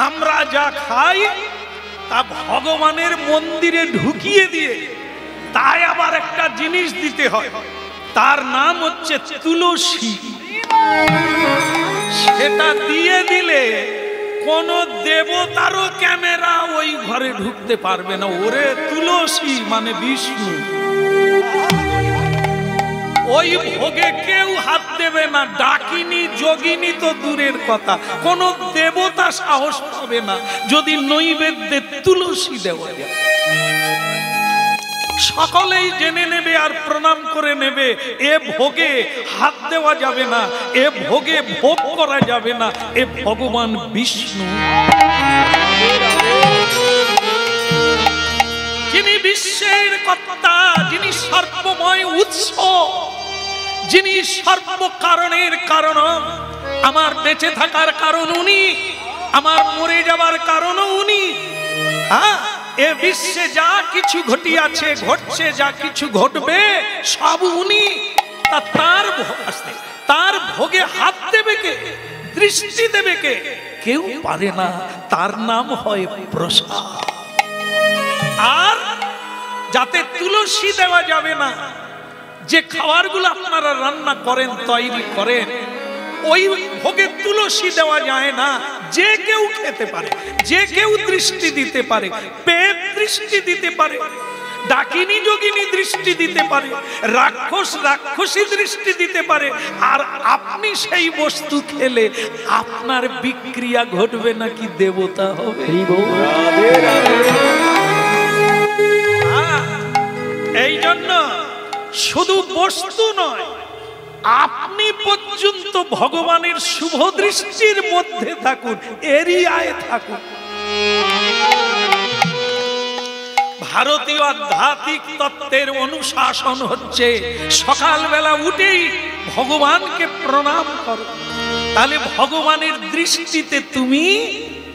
আমরা যা খাই তা ভগবানের মন্দিরে ঢুকিয়ে দিয়ে তাই আবার একটা জিনিস দিতে হয়, তার নাম হচ্ছে তুলসী। সেটা দিয়ে দিলে কোন দেবতারও ক্যামেরা ওই ঘরে ঢুকতে পারবে না। ওরে তুলসী মানে বিষ্ণু, ওই ভোগে কেউ হাত দেবে না। ডাকিনী যোগিনী তো দূরের কথা, কোন দেবতা সাহস পাবে না যদি নৈবেদ্যে তুলসী দেওয়া যায়। সকলেই জেনে নেবে আর প্রণাম করে নেবে, এ ভোগে হাত দেওয়া যাবে না, এ ভোগে ভোগ করা যাবে না, এ ভগবান বিষ্ণু। যিনি বিশ্বের কর্তা, যিনি সর্বময় উৎস, যিনি সর্বকারণের কারণ। আমার বেঁচে থাকার কারণ উনি, আমার মরে যাবার কারণও উনি। হ্যাঁ, এ বিশ্বে যা কিছু ঘটিয়াছে, ঘটছে, যা কিছু ঘটবে সব উনি। তার ভোগে হাত দেবে কে, দৃষ্টি দেবে কে? কেউ পারে না। তার নাম হয় প্রসাদ। আর যাতে তুলসী দেওয়া যাবে না, যে খাবারগুলো আপনারা রান্না করেন, তৈরি করেন, ওই ভোগে তুলসী দেওয়া যায় না। যে কেউ খেতে পারে, যে কেউ দৃষ্টি দিতে পারে, পেট দৃষ্টি দিতে পারে, ডাকিনী যোগিনী দৃষ্টি দিতে পারে, রাক্ষস রাক্ষসী দৃষ্টি দিতে পারে। আর আপনি সেই বস্তু খেলে আপনার বিক্রিয়া ঘটবে নাকি দেবতা হবে? এই জন্য শুধু বস্তু নয়, আপনি পর্যন্ত ভগবানের শুভ দৃষ্টির মধ্যে থাকুন, এরিয়ায় থাকুন। ভারতীয় আধ্যাত্মিক তত্ত্বের অনুশাসন হচ্ছে সকালবেলা উঠেই ভগবানকে প্রণাম করো, তাহলে ভগবানের দৃষ্টিতে তুমি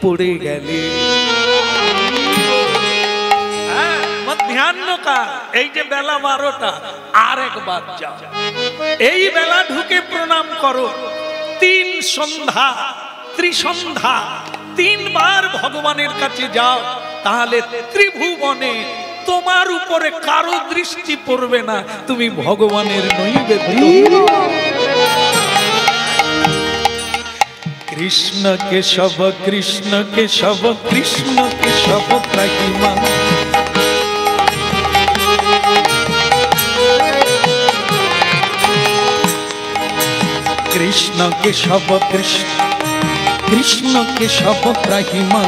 পড়ে গেলে। মধ্যাহ্নকাল, এই যে বেলা 12টা, আর একবার যাও, এই বেলা ঢুকে প্রণাম করো। 3 সন্ধ্যা, ত্রিসন্ধ্যা, 3 বার ভগবানের কাছে যাও, তাহলে ত্রিভুবনে তোমার উপরে কারো দৃষ্টি পড়বে না, তুমি ভগবানের নৈবেদ্য। কৃষ্ণ কেশব কৃষ্ণ কেশব কৃষ্ণ কেশব ত্রাহিমা, কৃষ্ণ কেশব কৃষ্ণ কৃষ্ণ কেশব ত্রাহিমা,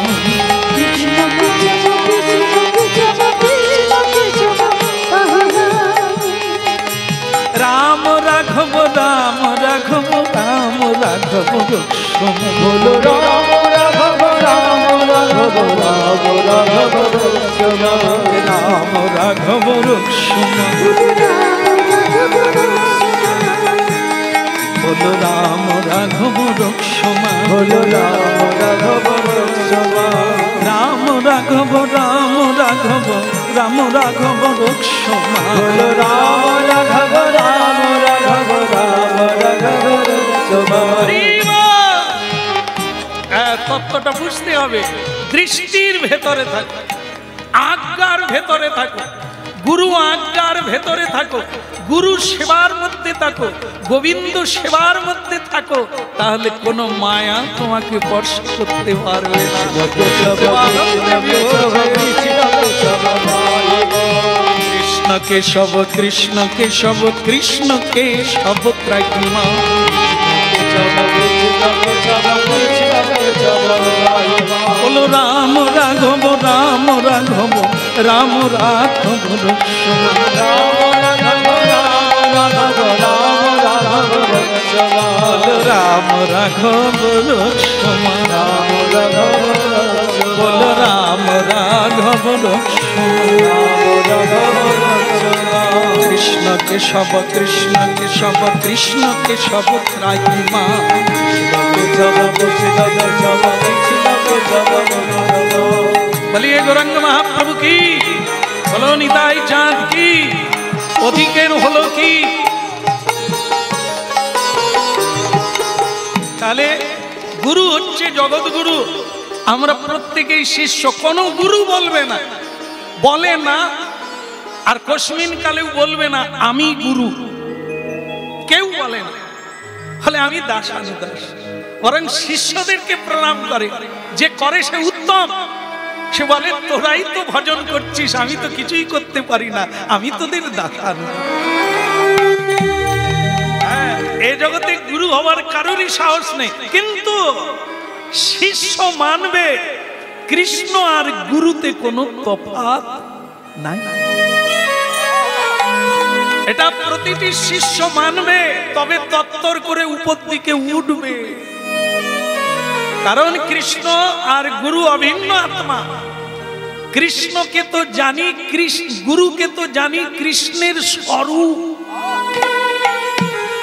রাম রাঘব রাম রাঘব রাম রাঘব রক্ষম, বলো রাম রাঘব রাম রাঘব রাম রাঘব রক্ষম, রাম রাঘব রক্ষম, বলো রাম রাঘব রক্ষমা, বলো রাম রাঘব রক্ষমা, রাম রাঘব রাম রাঘব রাম রাঘব রক্ষমা, বলো রাম রাঘব রাম রাঘব রাম রাঘব রক্ষমা। তত্ত্বটা বুঝতে হবে। দৃষ্টির ভেতরে থাকো, আজ্ঞার ভেতরে থাকো, গুরু আজ্ঞার ভেতরে থাকো, গুরু সেবার মধ্যে থাকো, গোবিন্দ সেবার মধ্যে থাকো, তাহলে কোন মায়া তোমাকে স্পর্শ করতে পারবে না। কৃষ্ণ কেশব কৃষ্ণ কেশব কৃষ্ণ কেশব ত্রাহিমা, বলো রাম রাঘব রাম রাঘব রাম রাঘব রক্ষমা, রাম রাঘব রাম রাঘব রাম রাঘব রক্ষমা, রাম রাঘব রক্ষমা, রাম রাঘব বলো রাম রাঘব রক্ষমা, কৃষ্ণ কেশব কৃষ্ণ কেশব কৃষ্ণ কেশব ত্রাহিমা, বলিয়ে গৌরাঙ্গ মহাপ্রভু কি, বলো নিতাই চাঁদ কি, অধিকের হলো কি। তাহলে গুরু হচ্ছে জগৎ গুরু, আমরা প্রত্যেকেই শিষ্য, কোনো গুরু বলবে না, বলে না, আর কসমিন কালেও বলবে না আমি গুরু, কেউ বলে না, ফলে আমি দাসানুদাস। বরং শিষ্যদেরকে প্রণাম করে, যে করে সে উত্তম। সে বলে তোরাই তো ভজন করছিস, আমি তো কিছুই করতে পারি না, আমি তোদের দাসানুদাস। এই জগতে গুরু হওয়ার কারোরই সাহস নেই, কিন্তু শিষ্য মানবে কৃষ্ণ আর গুরুতে কোনো তফাৎ নাই। এটা প্রতিটি শিষ্য মানবে, তবে তত্তর করে উপর দিকে উঠবে। কারণ কৃষ্ণ আর গুরু অভিন্ন আত্মা। কৃষ্ণকে তো জানি, গুরুকে তো জানি কৃষ্ণের স্বরূপ।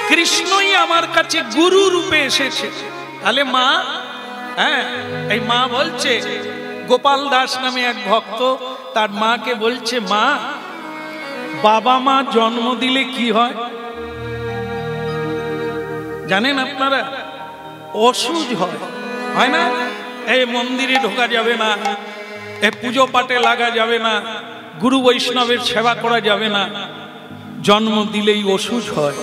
কৃষ্ণই আমার কাছে গুরু রূপে এসেছে। তাহলে মা, এই মা বলছে, গোপাল দাস নামে এক ভক্ত তার মাকে বলছে, মা, বাবা মা জন্ম দিলে কি হয় জানেন আপনারা? অসুজ হয়, হয় না? এই মন্দিরে ঢোকা যাবে না, এই পুজো পাঠে লাগা যাবে না, গুরু বৈষ্ণবের সেবা করা যাবে না, জন্ম দিলেই অসুজ হয়।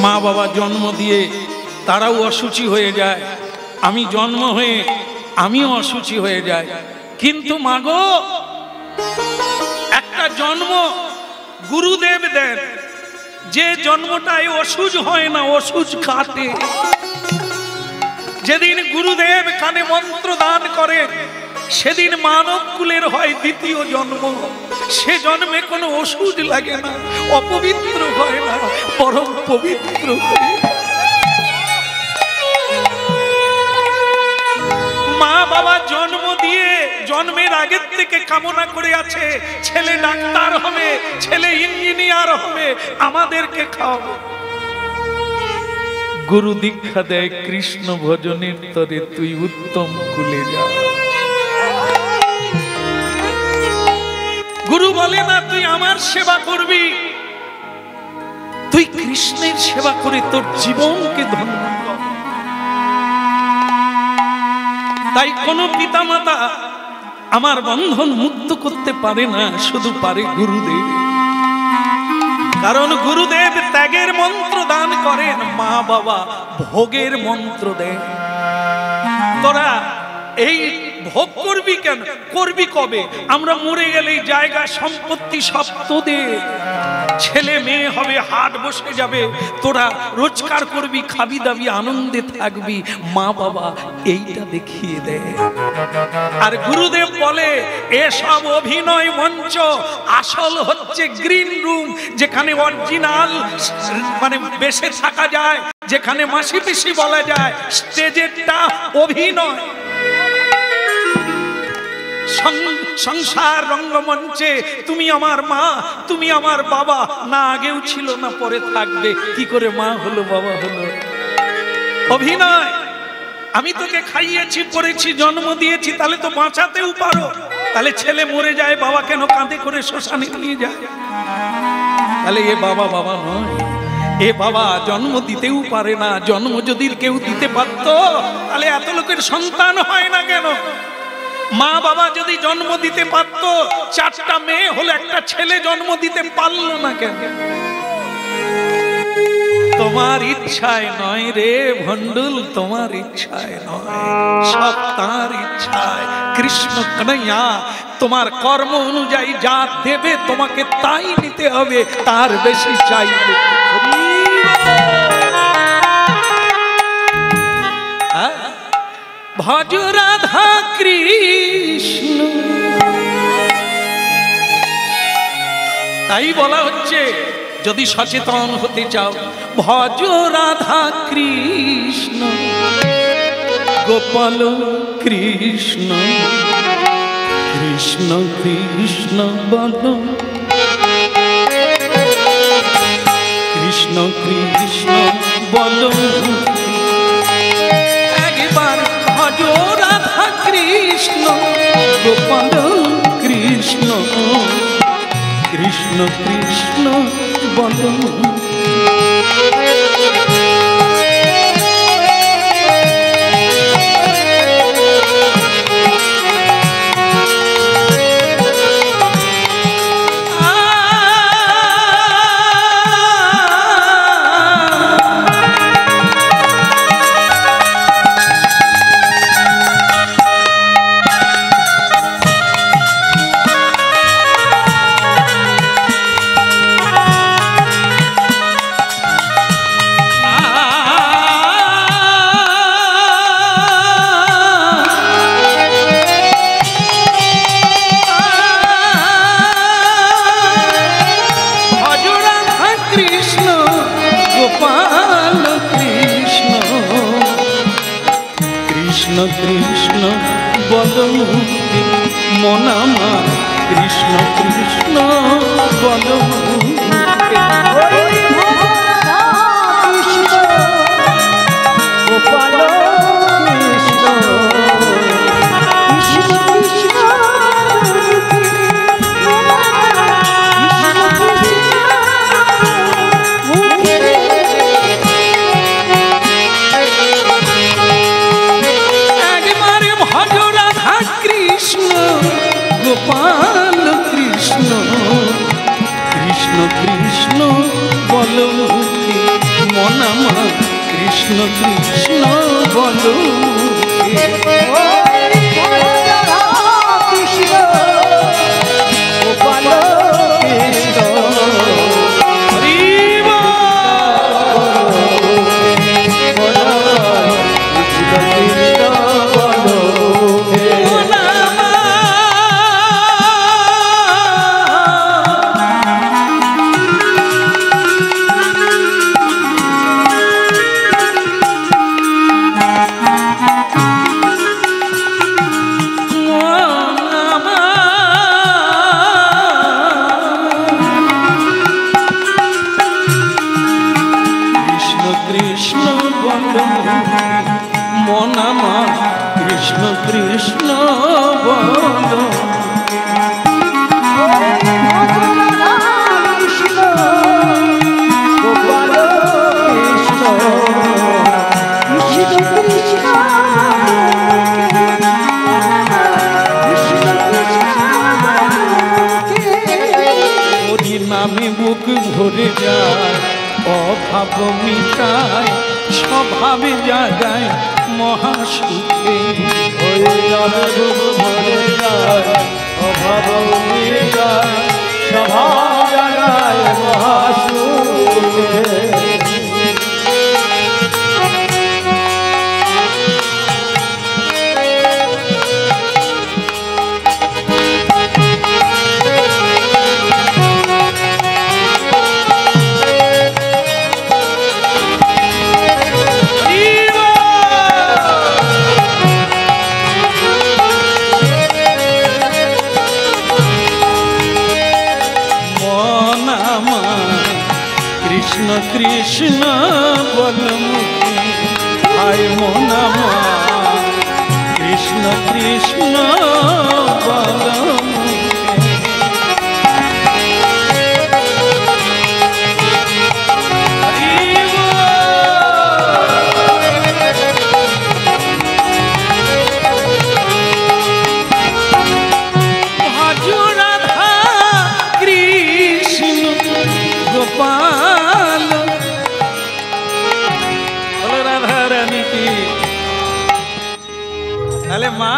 মা বাবা জন্ম দিয়ে তারাও অসুচি হয়ে যায়, আমি জন্ম হয়ে আমিও অসুচি হয়ে যাই। কিন্তু মাগো, একটা জন্ম গুরুদেব দেন, যে জন্মটাই অসুজ হয় না, অসুজ কাটে। যেদিন গুরুদেব কানে মন্ত্র দান করে, সেদিন মানব কুলের হয় দ্বিতীয় জন্ম। সে জন্মে কোনো অসুজ লাগে না, অপবিত্র হয় না, পরম পবিত্র হয়। মা বাবা জন্ম দিয়ে জন্মের আগের থেকে কামনা করে আছে, ছেলে ডাক্তার হবে, ছেলে ইঞ্জিনিয়ার হবে, আমাদেরকে খাওয়াবে। গুরু দীক্ষা দেয় কৃষ্ণ ভজনের তরে তুই উত্তম কুলে যা। গুরু বলে না তুই আমার সেবা করবি, তুই কৃষ্ণের সেবা করে তোর জীবনকে ধন্য কর। তাই কোন পিতামাতা আমার বন্ধন মুক্ত করতে পারে না, শুধু পারে গুরুদেব। কারণ গুরুদেব ত্যাগের মন্ত্র দান করেন, মা বাবা ভোগের মন্ত্র দেন। তোরা এই ভোগ করবি কেন? করবি কবে? আমরা মরে গেলেই জায়গা সম্পত্তি সব তোদের, ছেলে মেয়ে হবে, হাট বসে যাবে, তোরা রোজগার করবি, খাবি দাবি, আনন্দে থাকবি। মা বাবা এইটা দেখিয়ে দেয়। আর গুরুদেব বলে এসব অভিনয় মঞ্চ, আসল হচ্ছে গ্রিন রুম, যেখানে অরিজিনাল মানে বেশে থাকা যায়, যেখানে মাসি পিসি বলা যায়। স্টেজেরটা অভিনয়। সংসার রঙ্গমঞ্চে তুমি আমার মা, তুমি আমার বাবা, না আগেও ছিল না পরে থাকবে। কি করে মা হলো বাবা হলো? অভিনয়। আমি তোকে খাইয়েছি, পড়েছি, জন্ম দিয়েছি, তাহলে তো বাঁচাতেও পারো। তাহলে ছেলে মরে যায়, বাবা কেন কাঁধে করে শ্মশানে নিয়ে যায়? তাহলে এ বাবা বাবা নয়, এ বাবা জন্ম দিতেও পারে না। জন্ম যদি কেউ দিতে পারতো, তাহলে এত লোকের সন্তান হয় না কেন? মা বাবা যদি জন্ম দিতে পারত, চারটা মেয়ে হলে একটা ছেলে জন্ম দিতে পারল না কেন? তোমার ইচ্ছায় নয় রে ভণ্ডুল, তোমার ইচ্ছায় নয়, সব তার ইচ্ছায়। কৃষ্ণ কন্যা তোমার কর্ম অনুযায়ী যা দেবে তোমাকে তাই নিতে হবে, তার বেশি চাইলে ভজ রাধা কৃষ্ণ। তাই বলা হচ্ছে, যদি সচেতন হতে চাও, ভজ রাধা কৃষ্ণ, গোপাল কৃষ্ণ, কৃষ্ণ কৃষ্ণ বল, কৃষ্ণ কৃষ্ণ বল। একবার ভজ রাধা কৃষ্ণ, গোপাল কৃষ্ণ, কৃষ্ণ কৃষ্ণ বল। বল মুক্তি মন আমার কৃষ্ণ কৃষ্ণ বল গোপাল কৃষ্ণ কৃষ্ণ কৃষ্ণ বল মুক্তি মন আমার কৃষ্ণ কৃষ্ণ বল গোপাল কৃষ্ণ কৃষ্ণ বল গোপাল কৃষ্ণ হরি নামে বুক ভরে যায় অভাব মিটায় স্বভাবে জাগায় মহাসুখে অভাব মিটায় স্বভাব জাগায় মহাসুখে কৃষ্ণ কৃষ্ণ বল মুক্তি আয় মন আমার কৃষ্ণ কৃষ্ণ বল তাহলে মা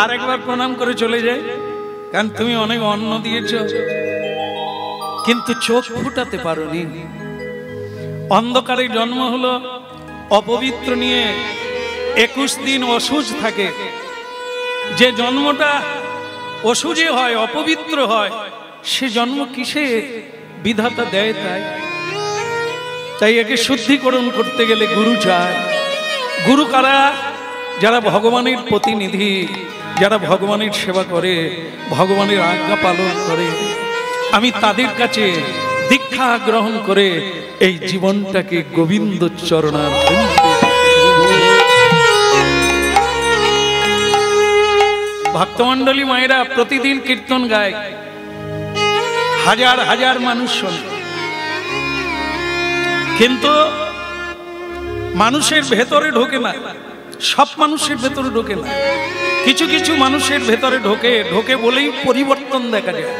আরেকবার প্রণাম করে চলে যায়, কারণ তুমি অনেক অন্ন দিয়েছ কিন্তু চোখ ফুটাতে পারোনি। অন্ধকারে জন্ম হলো, অপবিত্র নিয়ে 21 দিন অসুজ থাকে। যে জন্মটা অসুজে হয়, অপবিত্র হয়, সে জন্ম কিসে বিধাতা দেয়? তাই একে শুদ্ধিকরণ করতে গেলে গুরু চায়। গুরু কারা? যারা ভগবানের প্রতিনিধি, যারা ভগবানের সেবা করে, ভগবানের আজ্ঞা পালন করে। আমি তাদের কাছে দীক্ষা গ্রহণ করে এই জীবনটাকে গোবিন্দ চরণার্পণ। ভক্তমণ্ডলী মায়েরা প্রতিদিন কীর্তন গায়, হাজার হাজার মানুষ শোনে, কিন্তু মানুষের ভেতরে ঢোকে না। সব মানুষের ভেতরে ঢোকে না, কিছু কিছু মানুষের ভেতরে ঢোকে বলেই পরিবর্তন দেখা যায়।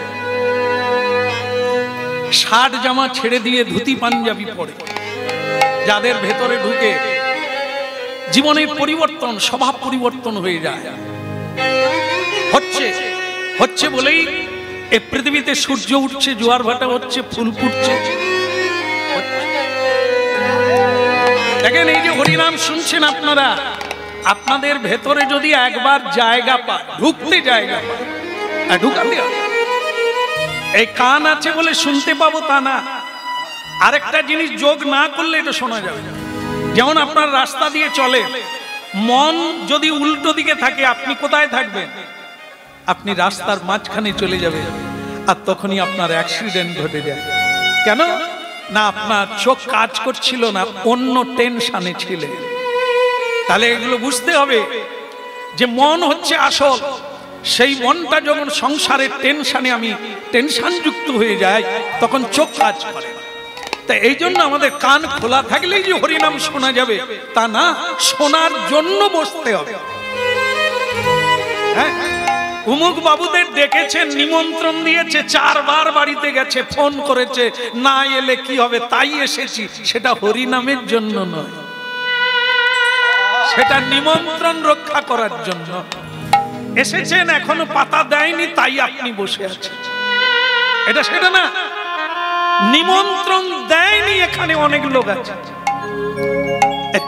শার্ট জামা ছেড়ে দিয়ে ধুতি পাঞ্জাবি পরে যাদের ভেতরে ঢুকে, জীবনের পরিবর্তন, স্বভাব পরিবর্তন হয়ে যায়। হচ্ছে বলেই এই পৃথিবীতে সূর্য উঠছে, জোয়ার ভাটা হচ্ছে, ফুল ফুটছে। দেখেন, এই যে হরিনাম শুনছেন আপনারা, আপনাদের ভেতরে যদি একবার জায়গা পায়, ঢুকতে জায়গা পায়, ঢুকাতে হবে। এই কান আছে বলে শুনতে পাবো তা না, আরেকটা জিনিস যোগ না করলে এটা শোনা যাবে। যেমন আপনার রাস্তা দিয়ে চলে, মন যদি উল্টো দিকে থাকে আপনি কোথায় থাকবেন? আপনি রাস্তার মাঝখানে চলে যাবেন, আর তখনই আপনার অ্যাক্সিডেন্ট ঘটে যায়। কেন না? আপনার চোখ কাজ করছিল না, অন্য টেনশনে ছিলেন। তাহলে এগুলো বুঝতে হবে যে মন হচ্ছে আসল। সেই মনটা যখন সংসারের টেনশনে আমি টেনশন যুক্ত হয়ে যায়, তখন চোখ কাজ করে। তা এই জন্য আমাদের কান খোলা থাকলেই যে হরিনাম শোনা যাবে তা না, শোনার জন্য বসতে হবে। হ্যাঁ, উমুক বাবুদের ডেকেছেন, নিমন্ত্রণ দিয়েছে, 4 বার বাড়িতে গেছে, ফোন করেছে, না এলে কি হবে তাই এসেছি, সেটা হরিনামের জন্য নয়, সেটা নিমন্ত্রণ রক্ষা করার জন্য এসেছেন। এখনো পাতা দেয়নি তাই আপনি বসে আছেন, এটা সেটা না। নিমন্ত্রণ দেয়নি, এখানে অনেক লোক আছে,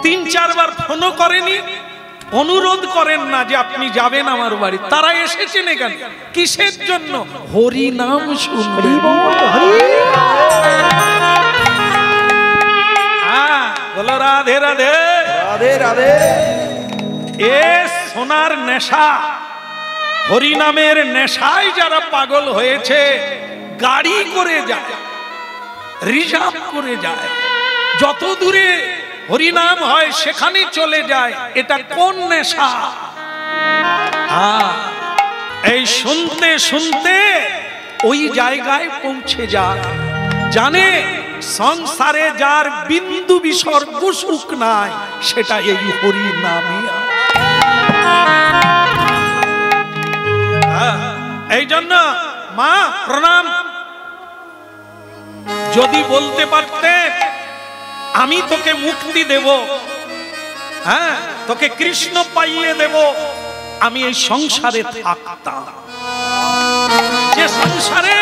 3-4 বার ফোনও করেনি, অনুরোধ করেন না যে আপনি যাবেন আমার বাড়ি, তারা এসেছেন এখানে কিসের জন্য? হরি নাম শুনবে। বলো রাধে রাধে রাধে রাধে। এ সোনার নেশা, হরি নামের নেশায় যারা পাগল হয়েছে, গাড়ি করে যায়, রিজার্ভ করে যায়, যত দূরে হরিনাম হয় সেখানে চলে যায়। এটা কোন নেশা? এই শুনতে শুনতে ওই জায়গায় পৌঁছে যায়, জানে সংসারে যার বিন্দু বিসর্গ সুখ নাই, সেটা এই হরিনামে। এই জন্য মা প্রণাম। যদি বলতে পারতে আমি তোকে মুক্তি দেব, হ্যাঁ তোকে কৃষ্ণ পাইয়ে দেব, আমি এই সংসারে থাকতাম। যে সংসারে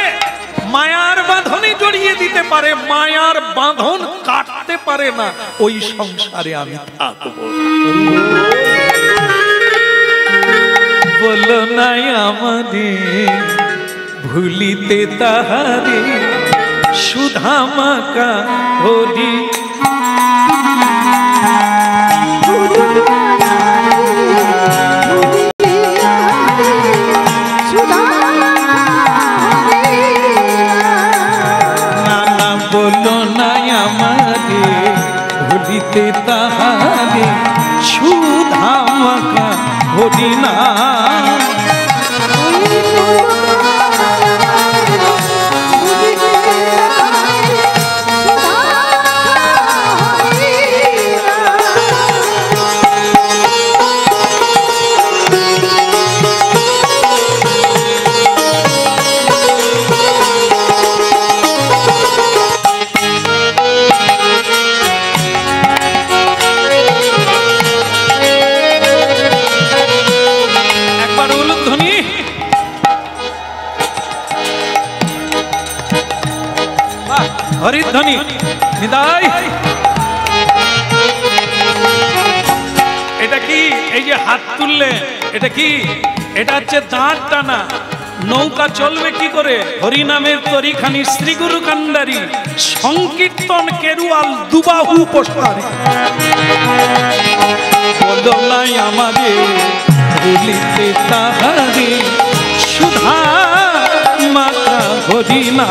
মায়ার বাঁধনে জড়িয়ে দিতে পারে, মায়ার বাঁধন কাটতে পারে না, ওই সংসারে আমি থাকব। বলো নাই আমাদের ভুলিতে তাহারে, সুধামাকা হরি। নানা বলো নাই আমাদের ভুলিতে তাহারে, সুধামাকা হরি না। হরিধ্বনি নিদাই। এটা কি? এই যে হাত তুললে এটা কি? এটা হচ্ছে দাঁড় টানা। নৌকা চলবে কি করে? হরিনামের তরিখানি শ্রী গুরু কান্ডারি, সংকীর্তন কেরুয়াল দুবাহু প্রসারী। বলো নাই আমাদের ভুলিতে তাহারে, সুধা মাতা হরিনা।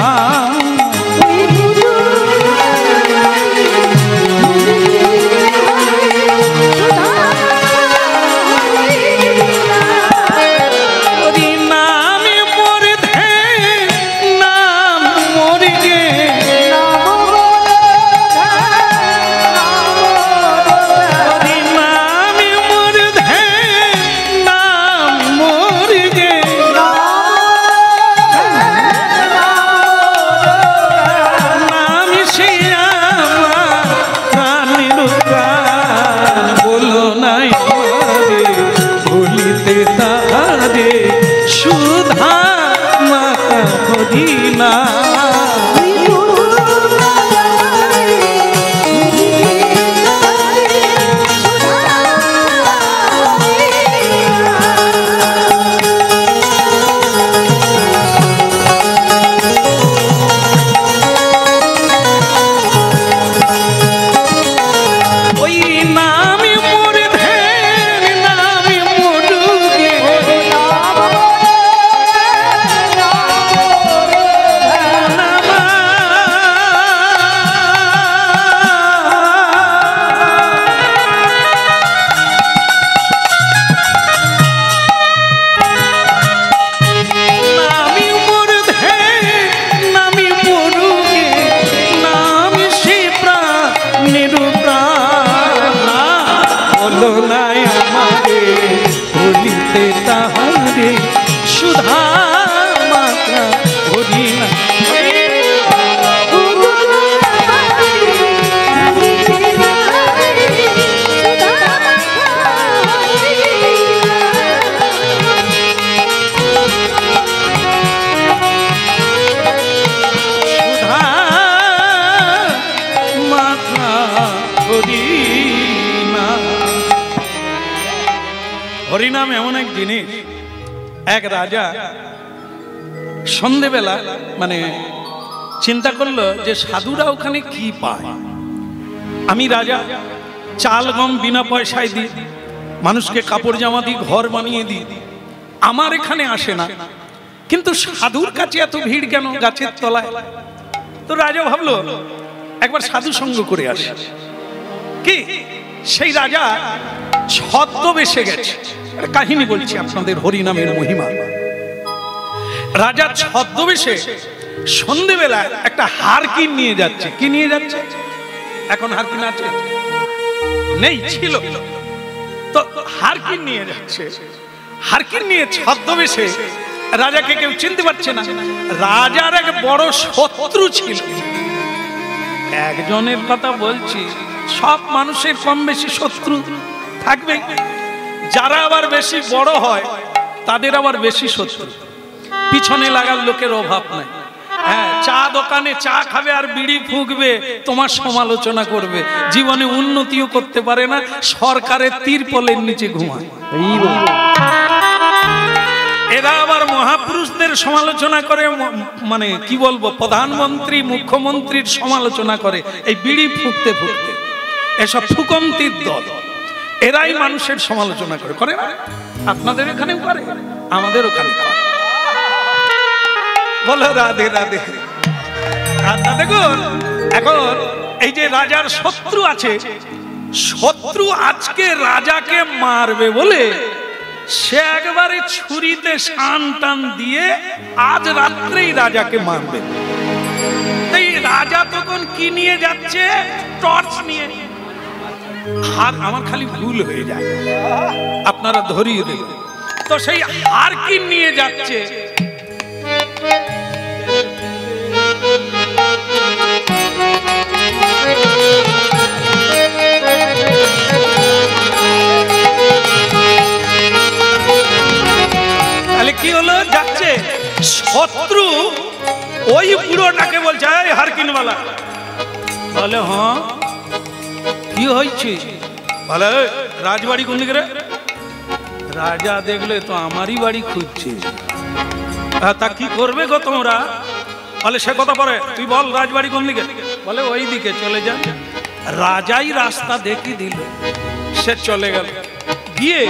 ওই নাম মোর ধে মুখে তাহারে সুধা মাখা হরিনাম। হরিনাম এমন এক জিনিস, এক রাজা সন্ধেবেলা মানে চিন্তা করলো যে সাধুরা ওখানে কি পায়। আমি রাজা চাল গম বিনা পয়সায় দিই, মানুষকে কাপড় জামা দিই, ঘর বানিয়ে দিই, আমার এখানে আসে না, কিন্তু সাধুর কাছে এত ভিড় কেন গাছের তলায়? তো রাজা ভাবলো একবার সাধু সঙ্গ করে আসে। কি সেই রাজা ছদ্মবেশে গেছে, কাহিনী বলছি আপনাদের হরিনামের মহিমা। রাজা ছদ্মবেশে সন্ধেবেলা একটা হারকিন নিয়ে যাচ্ছে। কি নিয়ে যাচ্ছে? এখন হারকিন আছে? নেই, ছিল। তো হারকিন নিয়ে যাচ্ছে। হারকিন নিয়ে ছদ্মবেশে, রাজাকে কেউ চিনতে পারছে না। রাজার এক বড় শত্রু ছিল। একজনের কথা বলছি, সব মানুষের কম বেশি শত্রু থাকবে। যারা আবার বেশি বড় হয় তাদের আবার বেশি শত্রু। পিছনে লাগার লোকের অভাব নাই। হ্যাঁ, চা দোকানে চা খাবে আর বিড়ি ফুঁকবে, তোমার সমালোচনা করবে, জীবনে উন্নতিও করতে পারে না, সরকারের তিরপলের নিচে ঘুমায়। এরা আবার মহাপুরুষদের সমালোচনা করে, মানে কি বলবো, প্রধানমন্ত্রী মুখ্যমন্ত্রীর সমালোচনা করে এই বিড়ি ফুঁকতে ফুঁকতে। এসব ফুকমতির দল, এরাই মানুষের সমালোচনা করে। করে না? আপনাদের এখানেও করে, আমাদের ওখানে করে। বলো রাধে রাধে। দেখুন, এখন এই যে রাজার শত্রু আছে, শত্রু আজকে রাজাকে মারবে বলে সে একবারে ছুরিতে শান টান দিয়ে আজ রাত্রেই রাজাকে মারবে। এই রাজা তখন কি নিয়ে যাচ্ছে? টর্চ নিয়ে। হার, আমার খালি ভুল হয়ে যায়, আপনারা ধরিয়ে দেবেন। তো সেই হারকিন নিয়ে যাচ্ছে। তাহলে কি হলো? যাচ্ছে শত্রু ওই বুড়োটাকে বলছে, এই হারকিনওয়ালা। বলে হ্যাঁ কি হয়েছে? বলে রাজবাড়ি কোন দিকে রে? রাজা দেখলে তো আমারই বাড়ি খুঁজছে। তা কি করবে গো তোমরা? বলে সে কথা পরে, তুই বল রাজবাড়ি কোন দিকে? বলে ওই দিকে চলে যা। রাজাই রাস্তা দেখিয়ে দিল, সে চলে গেল। গিয়ে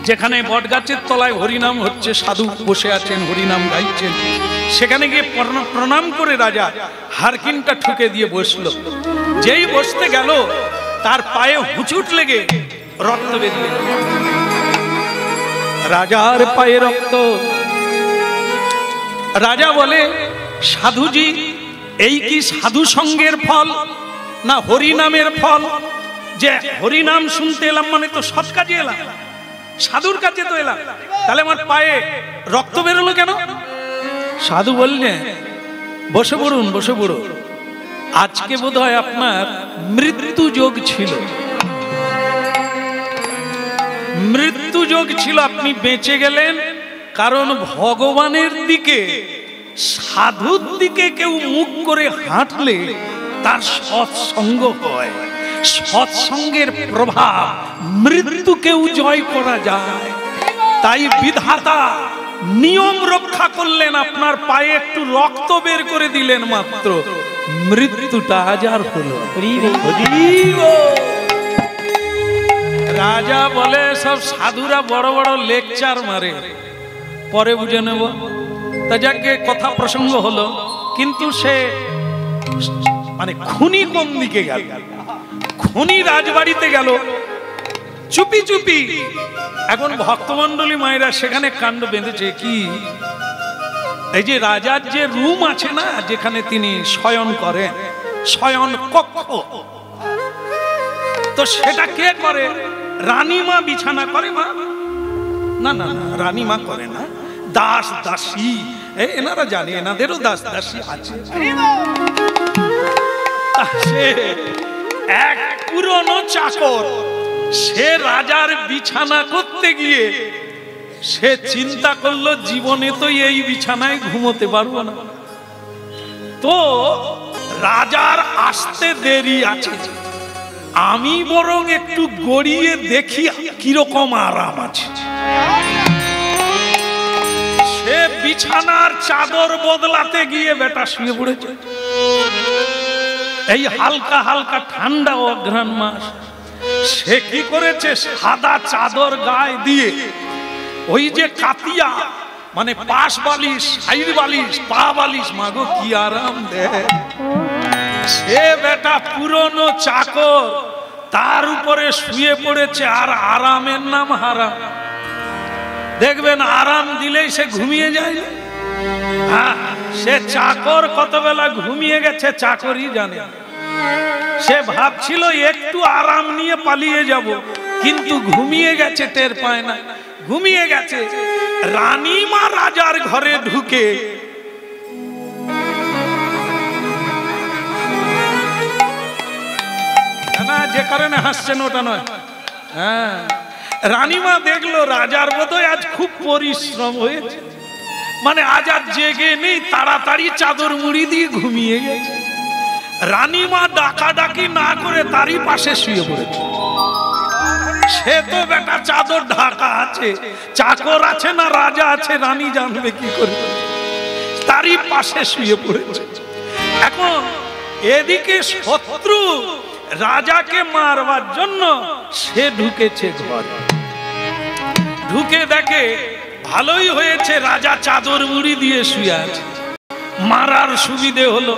যেখানে বটগাছের তলায় হরিনাম হচ্ছে, সাধু বসে আছেন হরিনাম গাইছেন, সেখানে গিয়ে প্রণাম করে রাজা হারকিনটা ঠুকে দিয়ে বসলো। যেই বসতে গেল তার পায়ে হুচুট লেগে রক্ত বেরিয়ে গেল। রাজার পায়ে রক্ত। রাজা বলে, সাধুজি এই কি সাধু সঙ্গের ফল না হরিনামের ফল? যে হরিনাম শুনতে এলাম মানে তো সৎ কাজে এলাম, সাধুর কাছে তো এলাম, তাহলে আমার পায়ে রক্ত বেরোলো কেন? সাধু বললেন, বসে পড়ুন বসে পড়ুন, আজকে বোধহয় আপনার মৃত্যু যোগ ছিল। মৃত্যু যোগ ছিল, আপনি বেঁচে গেলেন কারণ ভগবানের দিকে, সাধুর দিকে কেউ মুখ করে হাঁটলে তার সৎসঙ্গ হয়। সৎসঙ্গের প্রভাব মৃত্যুকেও জয় করা যায়। তাই বিধাতা নিয়ম রক্ষা করলেন, আপনার পায়ে একটু রক্ত বের করে দিলেন মাত্র, মৃত্যুটা আজ আর হলো। রাজা বলে, সব সাধুরা বড় বড় লেকচার মারে, পরে বুঝে নেব। তা যাকে কথা প্রসঙ্গ হলো, কিন্তু সে মানে খুনি কোন দিকে গেল? খুনি রাজবাড়িতে গেল চুপি চুপি। এখন ভক্তমন্ডলী মায়েরা সেখানে কাণ্ড বেঁধেছে। কি? এই যে রাজার যে রুম আছে না, যেখানে তিনি শয়ন করেন, শয়ন কক্ষ, তো সেটা কে করে? রানীমা বিছানা করে। মা না না না, রানীমা করে না, দাস দাসী, এনারা জানে এনাদেরও দাস দাসী আছে। সে এক পুরনো চাকর, সে রাজার বিছানা করতে গিয়ে সে চিন্তা করলো জীবনে তো এই বিছানায় ঘুমোতে পারবো না, তো রাজার আসতে দেরি আছে, আমি বরং একটু গড়িয়ে দেখি কিরকম আরাম আছে। সে বিছানার চাদর বদলাতে গিয়ে বেটা শুয়ে পড়েছে। এই হালকা হালকা ঠান্ডা অঘ্রাণ মাস, সে কি করেছে, সাদা চাদর গায়ে দিয়ে ওই যে কাতিয়া মানে পাশ বালিশ, সাইড বালিশ, পা বালিশ, মাগো কি আরাম দেয়। সে বেটা পুরনো চাকর, তার উপরে শুয়ে পড়েছে, আর আরামের নাম হারাম। দেখবেন আরাম দিলেই সে ঘুমিয়ে যায়। হ্যাঁ, সে চাকর কত বেলা ঘুমিয়ে গেছে চাকরই জানে। সে ভাবছিল একটু আরাম নিয়ে পালিয়ে যাব, কিন্তু ঘুমিয়ে গেছে, টের পায় না ঘুমিয়ে গেছে। রানীমা রাজার ঘরে ঢুকে না, যে কারণে হাসছেন ওটা নয়। হ্যাঁ, রানীমা দেখলো রাজার বোধহয় আজ খুব পরিশ্রম হয়েছে, মানে আজ আর জেগে নেই, তাড়াতাড়ি চাদর মুড়ি দিয়ে ঘুমিয়ে গেছে। রানীমা ডাকাডাকি না করে তারই পাশে শুয়ে পড়েছে। সে তো বেটা চাদর ঢাকা আছে, চাকর আছে না রাজা আছে রানী জানবে কি করে, তারই পাশে শুয়ে পড়েছে। এখন এদিকে শত্রু রাজাকে মারবার জন্য সে ঢুকেছে ঘরে, ঢুকে দেখে ভালোই হয়েছে রাজা চাদর মুড়ি দিয়ে শুয়ে আছে, মারার সুবিধে হলো,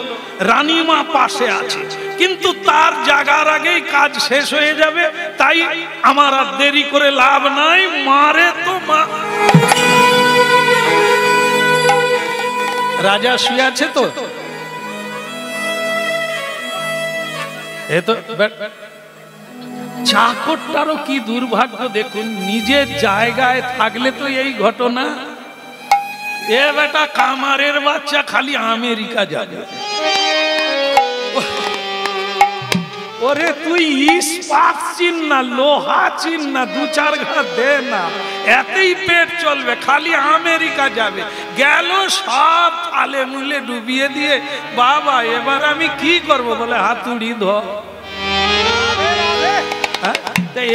রানীমা পাশে আছে, কিন্তু তার জাগার আগেই কাজ শেষ হয়ে যাবে, তাই আমার আর দেরি করে লাভ নাই, মারে তো রাজা শুয়ে আছে। তো এ তো চাকরটারও কি দুর্ভাগ্য দেখুন, নিজের জায়গায় থাকলে তো এই ঘটনা। এ বেটা কামারের বাচ্চা খালি আমেরিকা যাবে। ওরে তুই ইস্পাত চিন না, লোহা চিন না, দু চার ঘা দে না, এতেই পেট চলবে, খালি আমেরিকা যাবে। গেল সব আলে মুলে ডুবিয়ে দিয়ে, বাবা এবার আমি কি করব, বলে হাতুড়ি ধর।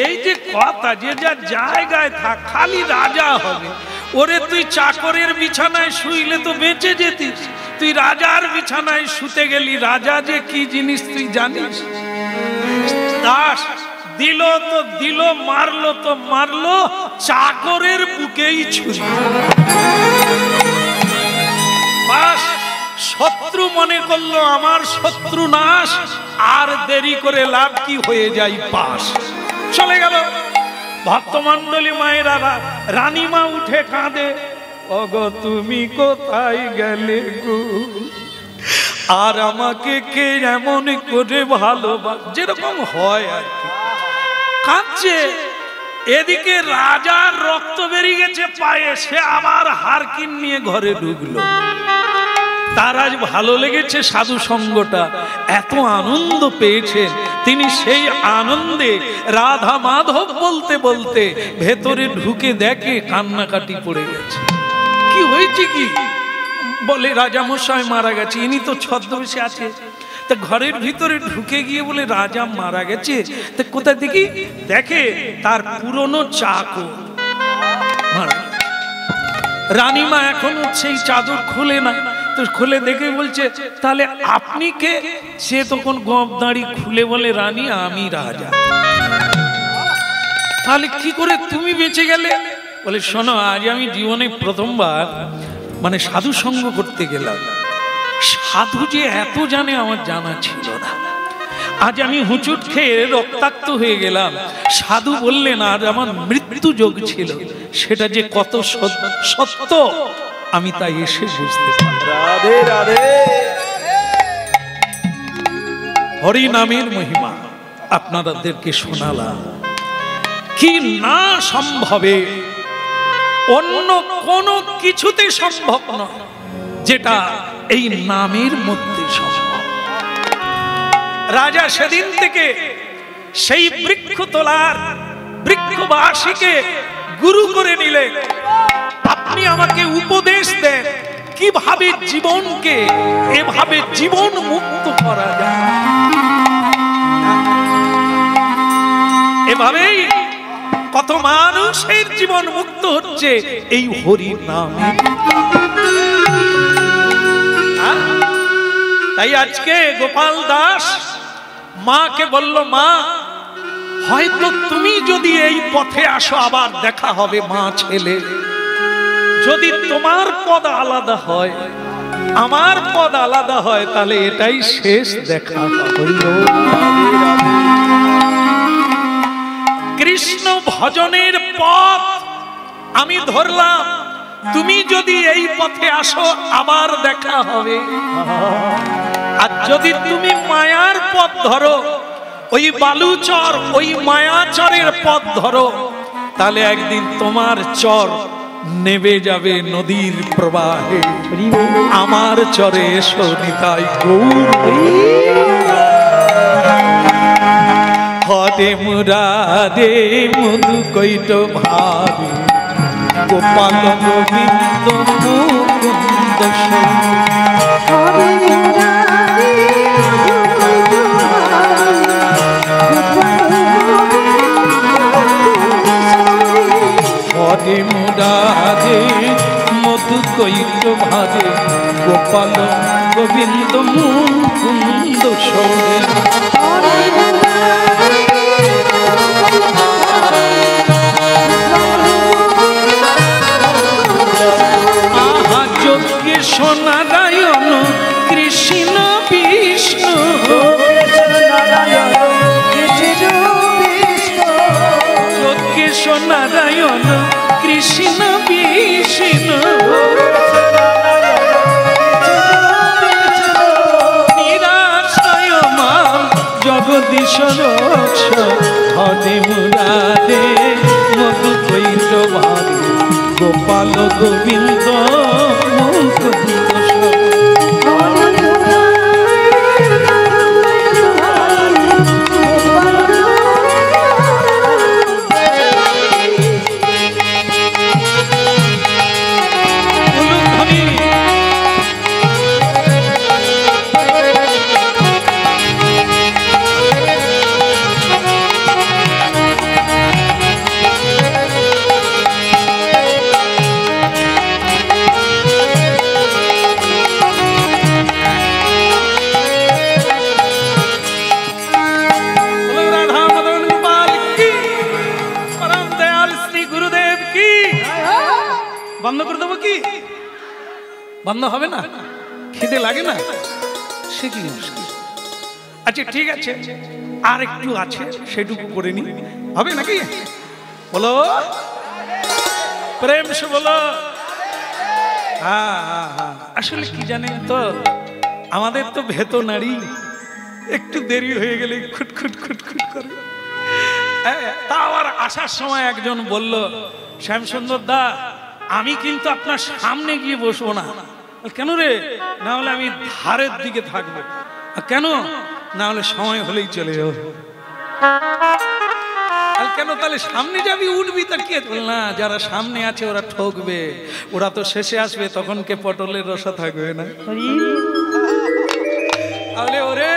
এই যে কথা, যে যা জায়গায় থাক, খালি রাজা হবে। ওরে তুই চাকরের বিছানায় শুইলে তো বেঁচে যেতিস, তুই রাজার বিছানায় শুতে গেলি, রাজা যে কি জিনিস তুই জানিস। দাস দিল তো দিল, মারলো তো মারলো, চাকরের বুকেই ছুরি। বাস, শত্রু মনে করলো আমার শত্রু নাশ, আর দেরি করে লাভ কি, হয়ে যাই পাশ, চলে গেল। ভক্তমণ্ডলী মায়েরা, রানীমা উঠে কাঁদে, ওগো তুমি কোথায় গেলে গো, আর আমাকে কে এমন করে ভালোবাস, যেরকম হয় আর কি, কাঁদছে। এদিকে রাজার রক্ত বেরিয়ে গেছে পায়ে, সে আবার হারকিন নিয়ে ঘরে ঢুকলো। তার আজ ভালো লেগেছে সাধু সঙ্গটা, এত আনন্দ পেয়েছেন তিনি, সেই আনন্দে রাধা মাধব বলতে বলতে ভেতরে ঢুকে দেখে কান্নাকাটি পড়ে গেছে। কি হয়েছে কি, বলে রাজা মশাই মারা গেছে। ইনি তো ছদ্মবেশে আছে, তা ঘরের ভিতরে ঢুকে গিয়ে বলে রাজা মারা গেছে। তা কোথায় দেখি, দেখে তার পুরনো চাকর মারা গেছে। রানীমা এখন সেই চাদর খুলে না, তো খুলে দেখে বলছে তাহলে আপনি কে? সে তখন গপ দাঁড়ি খুলে বলে, রানী আমি রাজা। তাহলে কি করে তুমি বেঁচে গেলে? বলে শোনো, আজ আমি জীবনে প্রথমবার মানে সাধু সঙ্গ করতে গেলাম। সাধু যে এত জানে আমার জানা ছিল না। আজ আমি হুঁচুট খেয়ে রক্তাক্ত হয়ে গেলাম, সাধু বললেন আর আমার মৃত্যু যোগ ছিল, সেটা যে কত সত্য আমি তাই এসে বুঝতে পারি। রাধে রাধে। হরি নামের মহিমা আপনাদেরকে শোনালাম, কি না সম্ভবে অন্য কোনো কিছুতে সম্ভব নয় যেটা এই নামের মধ্যে সম্ভব। রাজা সেদিন থেকে সেই বৃক্ষতলার বৃক্ষবাসীকে গুরু করে নিলেন। আপনি আমাকে উপদেশ দেন কিভাবে জীবনকে এভাবে জীবন মুক্ত করা যায়। এভাবেই কত মানুষের জীবন মুক্ত হচ্ছে এই হরি নামে। তাই আজকে গোপাল দাস মাকে বলল, মা হয়তো তুমি যদি এই পথে আসো আবার দেখা হবে মা ছেলে। যদি তোমার পদ আলাদা হয় আমার পদ আলাদা হয় তাহলে এটাই শেষ দেখা হইল। কৃষ্ণ ভজনের পথ আমি ধরলাম, তুমি যদি এই পথে আসো আবার দেখা হবে। আর যদি তুমি মায়ার পথ ধরো, ওই বালুচর ওই মায়াচরের পথ ধরো, তাহলে একদিন তোমার চর নেবে যাবে নদীর প্রবাহে। আমার চরে এসো নিতাই গৌর। হরে মুরারে মধু কৈট ভারে গোপাল গোবিন্দ মুকুন্দ। হরে মুরারে মধু কৈট ভারে গোপাল গোবিন্দ মুকুন্দ সরে। আহা যজ্ঞেশ নারায়ণ কৃষ্ণ বিষ্ণু। যজ্ঞেশ নারায়ণ কৃষ্ণ বিষ্ণু। নিরাশ্রয় মাম জগদীশ রক্ষ। হরে মুরারে মধু কৈট ভারে গোপাল গোবিন্দ মুকুন্দ। বন্ধ করে দেবো কি? বন্ধ হবে না? খিদে লাগে না? সে কি মুশকিল। আচ্ছা ঠিক আছে, আর একটু আছে সেটুকু করে নি, হবে নাকি? বলো প্রেম সে বলো। হ্যাঁ হ্যাঁ হ্যাঁ, আসলে কি জানেন তো, আমাদের তো ভেতনারি একটু দেরি হয়ে গেলে খুটখুট খুটখুট করে। তা আবার আসার সময় একজন বলল, শ্যামসুন্দর দা আমি কিন্তু আপনার সামনে গিয়ে বসবো না। কেন রে? না হলে আমি ধারের দিকে থাকবো। কেন? না হলে সময় হলেই চলে যাবো। কেন? তাহলে সামনে যাবি উঠবি তা কি? না, যারা সামনে আছে ওরা ঠকবে, ওরা তো শেষে আসবে, তখন কে পটলের রসা থাকবে না। তাহলে ওরে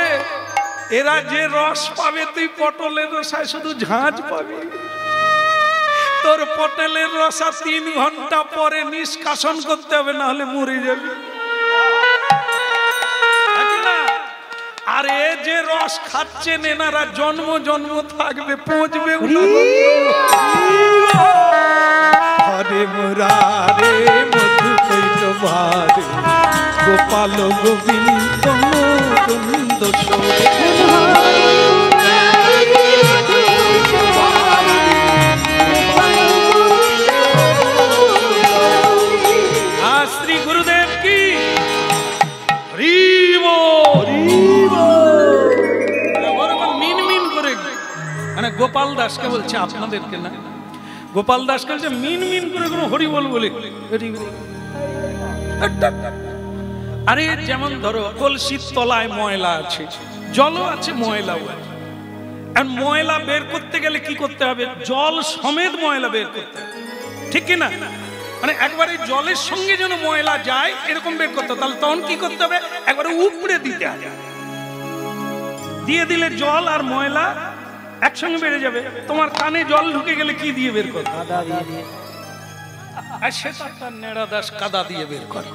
এরা যে রস পাবে তুই পটলের রসায় শুধু ঝাঁঝ পাবি। তোর পটলের রসা 3 ঘন্টা পরে নিষ্কাশন করতে হবে, না হলে মরে যাবে। আর এ যে রস খাচ্ছেন এনারা জন্ম জন্ম থাকবে, পৌঁছবে। হরে মুরারে মধু কৈট ভারে গোপাল গোবিন্দ মুকুন্দ সরে। শ্রী গুরুদেব কি মিনমিন করে, মানে গোপাল দাসকে বলছে, আপনাদেরকে না। গোপাল দাস কাছে মিন মিন করে কোনো হরি বল বলে, আরে যেমন ধরো কলসির তলায় ময়লা আছে, জলও আছে ময়লাও আছে, আর ময়লা বের করতে গেলে কি করতে হবে? জল সমেত ময়লা বের করতে হবে, ঠিক কিনা? মানে একবারে জলের সঙ্গে যেন ময়লা যায় এরকম বের করতে হবে। তাহলে তখন কি করতে হবে? একবারে উপড়ে দিতে হবে, দিয়ে দিলে জল আর ময়লা একসঙ্গে বেড়ে যাবে। তোমার কানে জল ঢুকে গেলে কি দিয়ে বের করবে? আর সেটা তার নেড়া দাস কাদা দিয়ে বের করে,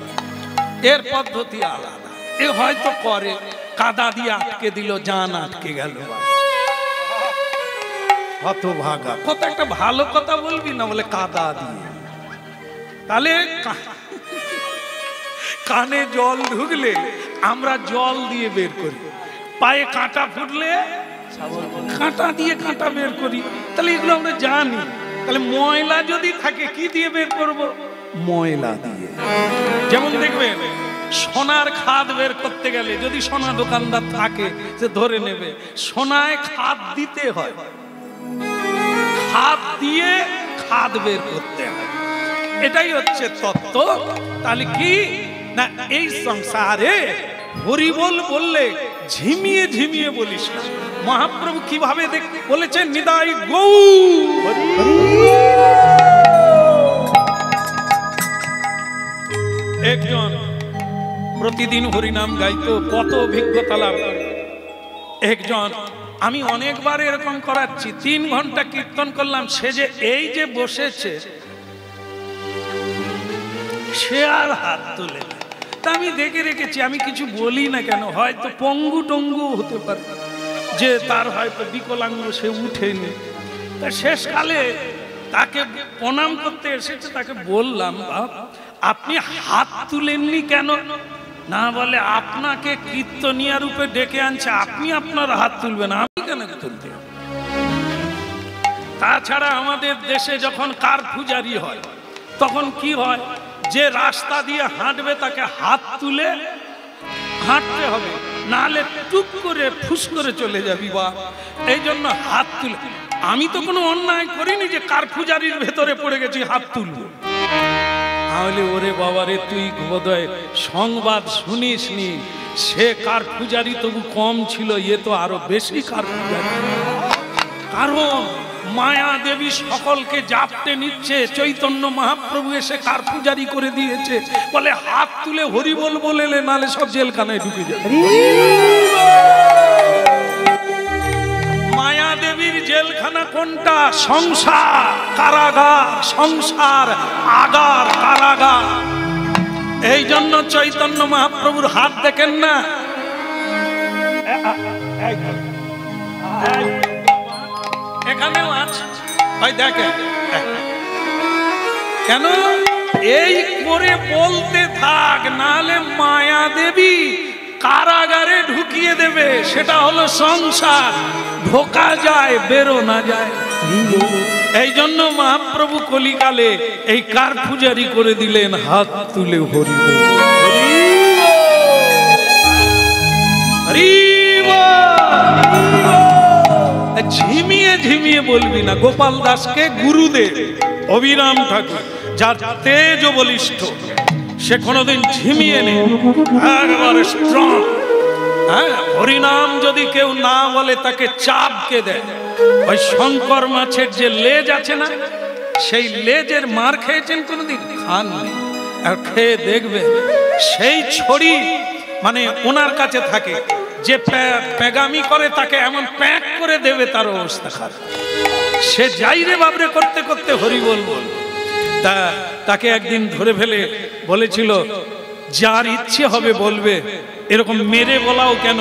এর পদ্ধতি আলাদা। এ হয়তো করে কাদা দিয়ে আটকে দিল, জান আটকে গেল, হতভাগা। কত একটা ভালো কথা বলবি না, বলে কাদা দিয়ে। তাহলে কানে জল ঢুকলে আমরা জল দিয়ে বের করি, পায়ে কাঁটা ফুটলে কাঁটা দিয়ে কাঁটা বের করি। তাহলে এগুলো আমরা জানি। তাহলে ময়লা যদি থাকে কি দিয়ে বের করব? ময়লা দিয়ে। যেমন দেখবেন সোনার খাদ বের করতে গেলে যদি সোনা দোকানদার থাকে সে ধরে নেবে সোনায় খাদ দিতে হয়, খাদ দিয়ে খাদ বের করতে হয়। এটাই হচ্ছে তত্ত্ব। তাহলে কি না, এই সংসারে হরি বল বললে ঝিমিয়ে ঝিমিয়ে বলিস না। মহাপ্রভু কিভাবে বলেছেন? নিদাই গৌ। একজন প্রতিদিন হরিনাম গাইতো, কত অভিজ্ঞতা লাভ করে। একজন, আমি অনেকবার এরকম করাচ্ছি, 3 ঘন্টা কীর্তন করলাম, সে যে এই যে বসেছে সে আর হাত তোলে না। তা আমি দেখে রেখেছি, আমি কিছু বলি না কেন, হয়তো পঙ্গু টঙ্গু হতে পারে, যে তার হয়তো বিকলাঙ্গ, সে উঠেনি। তা শেষকালে তাকে প্রণাম করতে এসেছে, তাকে বললাম, আপনি হাত তুলেননি কেন? না, বলে আপনাকে কীর্তনিয়া রূপে ডেকে আনছে, আপনি আপনার হাত তুলবেন, আমি কেন তুলতে? তাছাড়া আমাদের দেশে যখন কারফুজারি হয় তখন কি হয়? যে রাস্তা দিয়ে হাঁটবে তাকে হাত তুলে হাঁটতে হবে, নাহলে টুক করে ফুস করে চলে যাবি। বা এই জন্য হাত তুলে। আমি তো কোনো অন্যায় করিনি যে কারফুজারির ভেতরে পড়ে গেছি হাত তুলবো। তাহলে ওরে বাবারে, তুই বোধহয় সংবাদ শুনিসনি, সে কারফুজারি তবু কম ছিল, এ তো আরো বেশি কারফুজারি। কারণ মায়া দেবী সকলকে জাপটে নিচ্ছে, চৈতন্য মহাপ্রভু এসে কারফুজারি করে দিয়েছে, বলে হাত তুলে হরি বল বলে, নালে সব জেলখানায় ঢুকে যাবে। মায়া দেবীর জেলখানা কোনটা? সংসার কারাগার, সংসার আগার কারাগার। এই জন্য চৈতন্য মহাপ্রভুর হাত দেখেন না, এখানেও আছে, ভাই দেখেন কেন? এই করে বলতে থাক, নালে মায়া দেবী কারাগারে ঢুকিয়ে দেবে। সেটা হলো সংসার, ঢোকা যায় বেরো না যায়। এই জন্য মহাপ্রভু কলিকালে এই কারফুজারি করে দিলেন, হাত তুলে হরি বল, হরি বল। ঝিমিয়ে ঝিমিয়ে বলবি না। গোপাল দাসকে গুরুদেব অবিরাম ঠাকুর, যার তেজ বলিষ্ঠ, সে কোনোদিন ঝিমিয়ে নেই, একবারে স্ট্রং। হ্যাঁ, হরিনাম যদি কেউ না বলে তাকে চাপকে দেয়। ওই শঙ্কর মাছের যে লেজ আছে না, সেই লেজের মার খেয়েছেন কোনোদিন? খাননি। আর খেয়ে দেখবে, সেই ছড়ি মানে ওনার কাছে থাকে, যে পেগামি করে তাকে এমন প্যাক করে দেবে, তার অবস্থা খারাপ। সে যাই রে বাবরে করতে করতে হরি বল বল। তাকে একদিন ধরে ফেলে বলেছিল, যার ইচ্ছে হবে বলবে, এরকম মেরে বলাও কেন?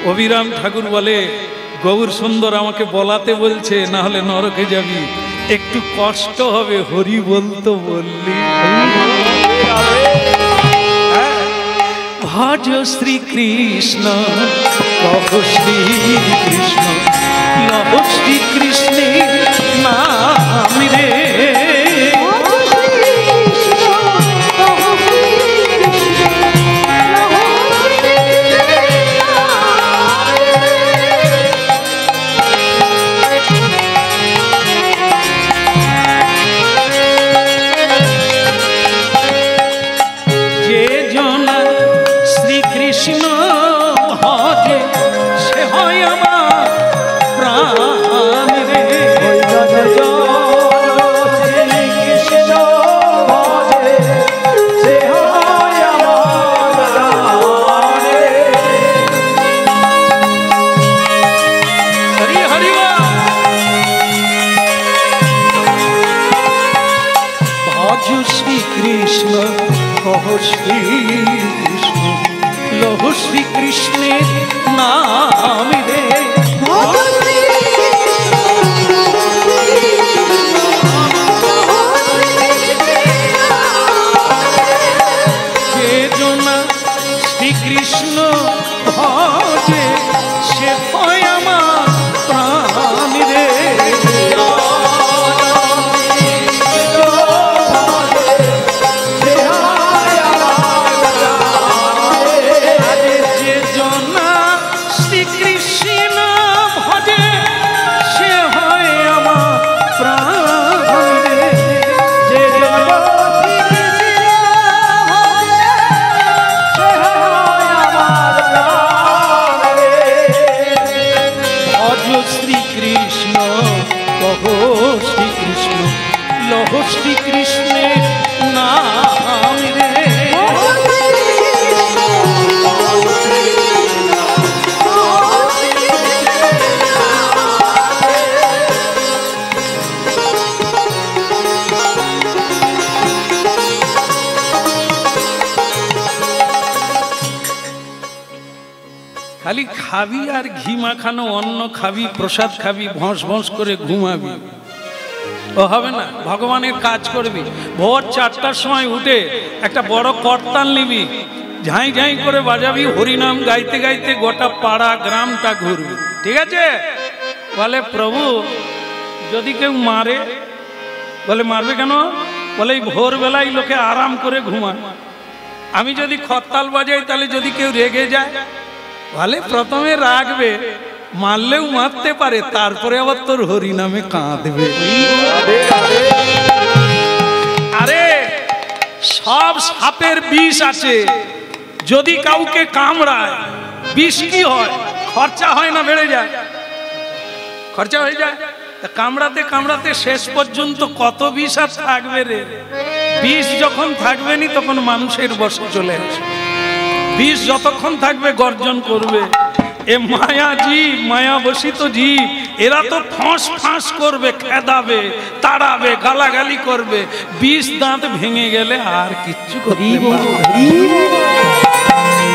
অবিরাম ঠাকুর বলে, গৌর সুন্দর আমাকে বলাতে বলছে, না হলে নরকে যাবি, একটু কষ্ট হবে, হরি বলতো বললি। ভজ শ্রী কৃষ্ণ, কহ শ্রী কৃষ্ণ, লহ শ্রী কৃষ্ণের নাম রে। শ্রীকৃষ্ণ কহ শ্রীকৃষ্ণ লহ শ্রীকৃষ্ণের নাম রে যে জনা শ্রীকৃষ্ণ ভজে সে হয় আমার প্রাণ রে শ্রীকৃষ্ণের নাম রে খালি খাবি আর ঘি মাখানো অন্ন খাবি প্রসাদ খাবি ভস ভস করে ঘুমাবি ও হবে না ভগবানের কাজ করবি ভোর 4টার সময় উঠে একটা বড় করতাল নিবি ঝাঁই ঝাঁই করে বাজাবি হরিনাম গাইতে গাইতে গোটা পাড়া গ্রামটা ঘুরবি ঠিক আছে বলে প্রভু যদি কেউ মারে বলে মারবে কেন বলে এই ভোরবেলায় লোকে আরাম করে ঘুমায় আমি যদি করতাল বাজাই তাহলে যদি কেউ রেগে যায় বলে প্রথমে রাখবে মারলেও মারতে পারে তারপরে আবার তোর হরি নামে কাঁদবে আরে সব সাপের বিষ আছে যদি কাউকে কামড়ায় বিষ কি হয় খরচা হয় না বেড়ে যায় খরচা হয়ে যায় কামড়াতে কামড়াতে শেষ পর্যন্ত কত বিষ আর থাকবে রে বিষ যখন থাকবে নি তখন মানুষের বশে চলে আসে বিষ যতক্ষণ থাকবে গর্জন করবে এ মায়া জীব মায়া বসিত জীব এরা তো ফাঁস ফাঁস করবে খেদাবে তাড়াবে গালাগালি করবে বিষ দাঁত ভেঙে গেলে আর কিচ্ছু করতে পারবে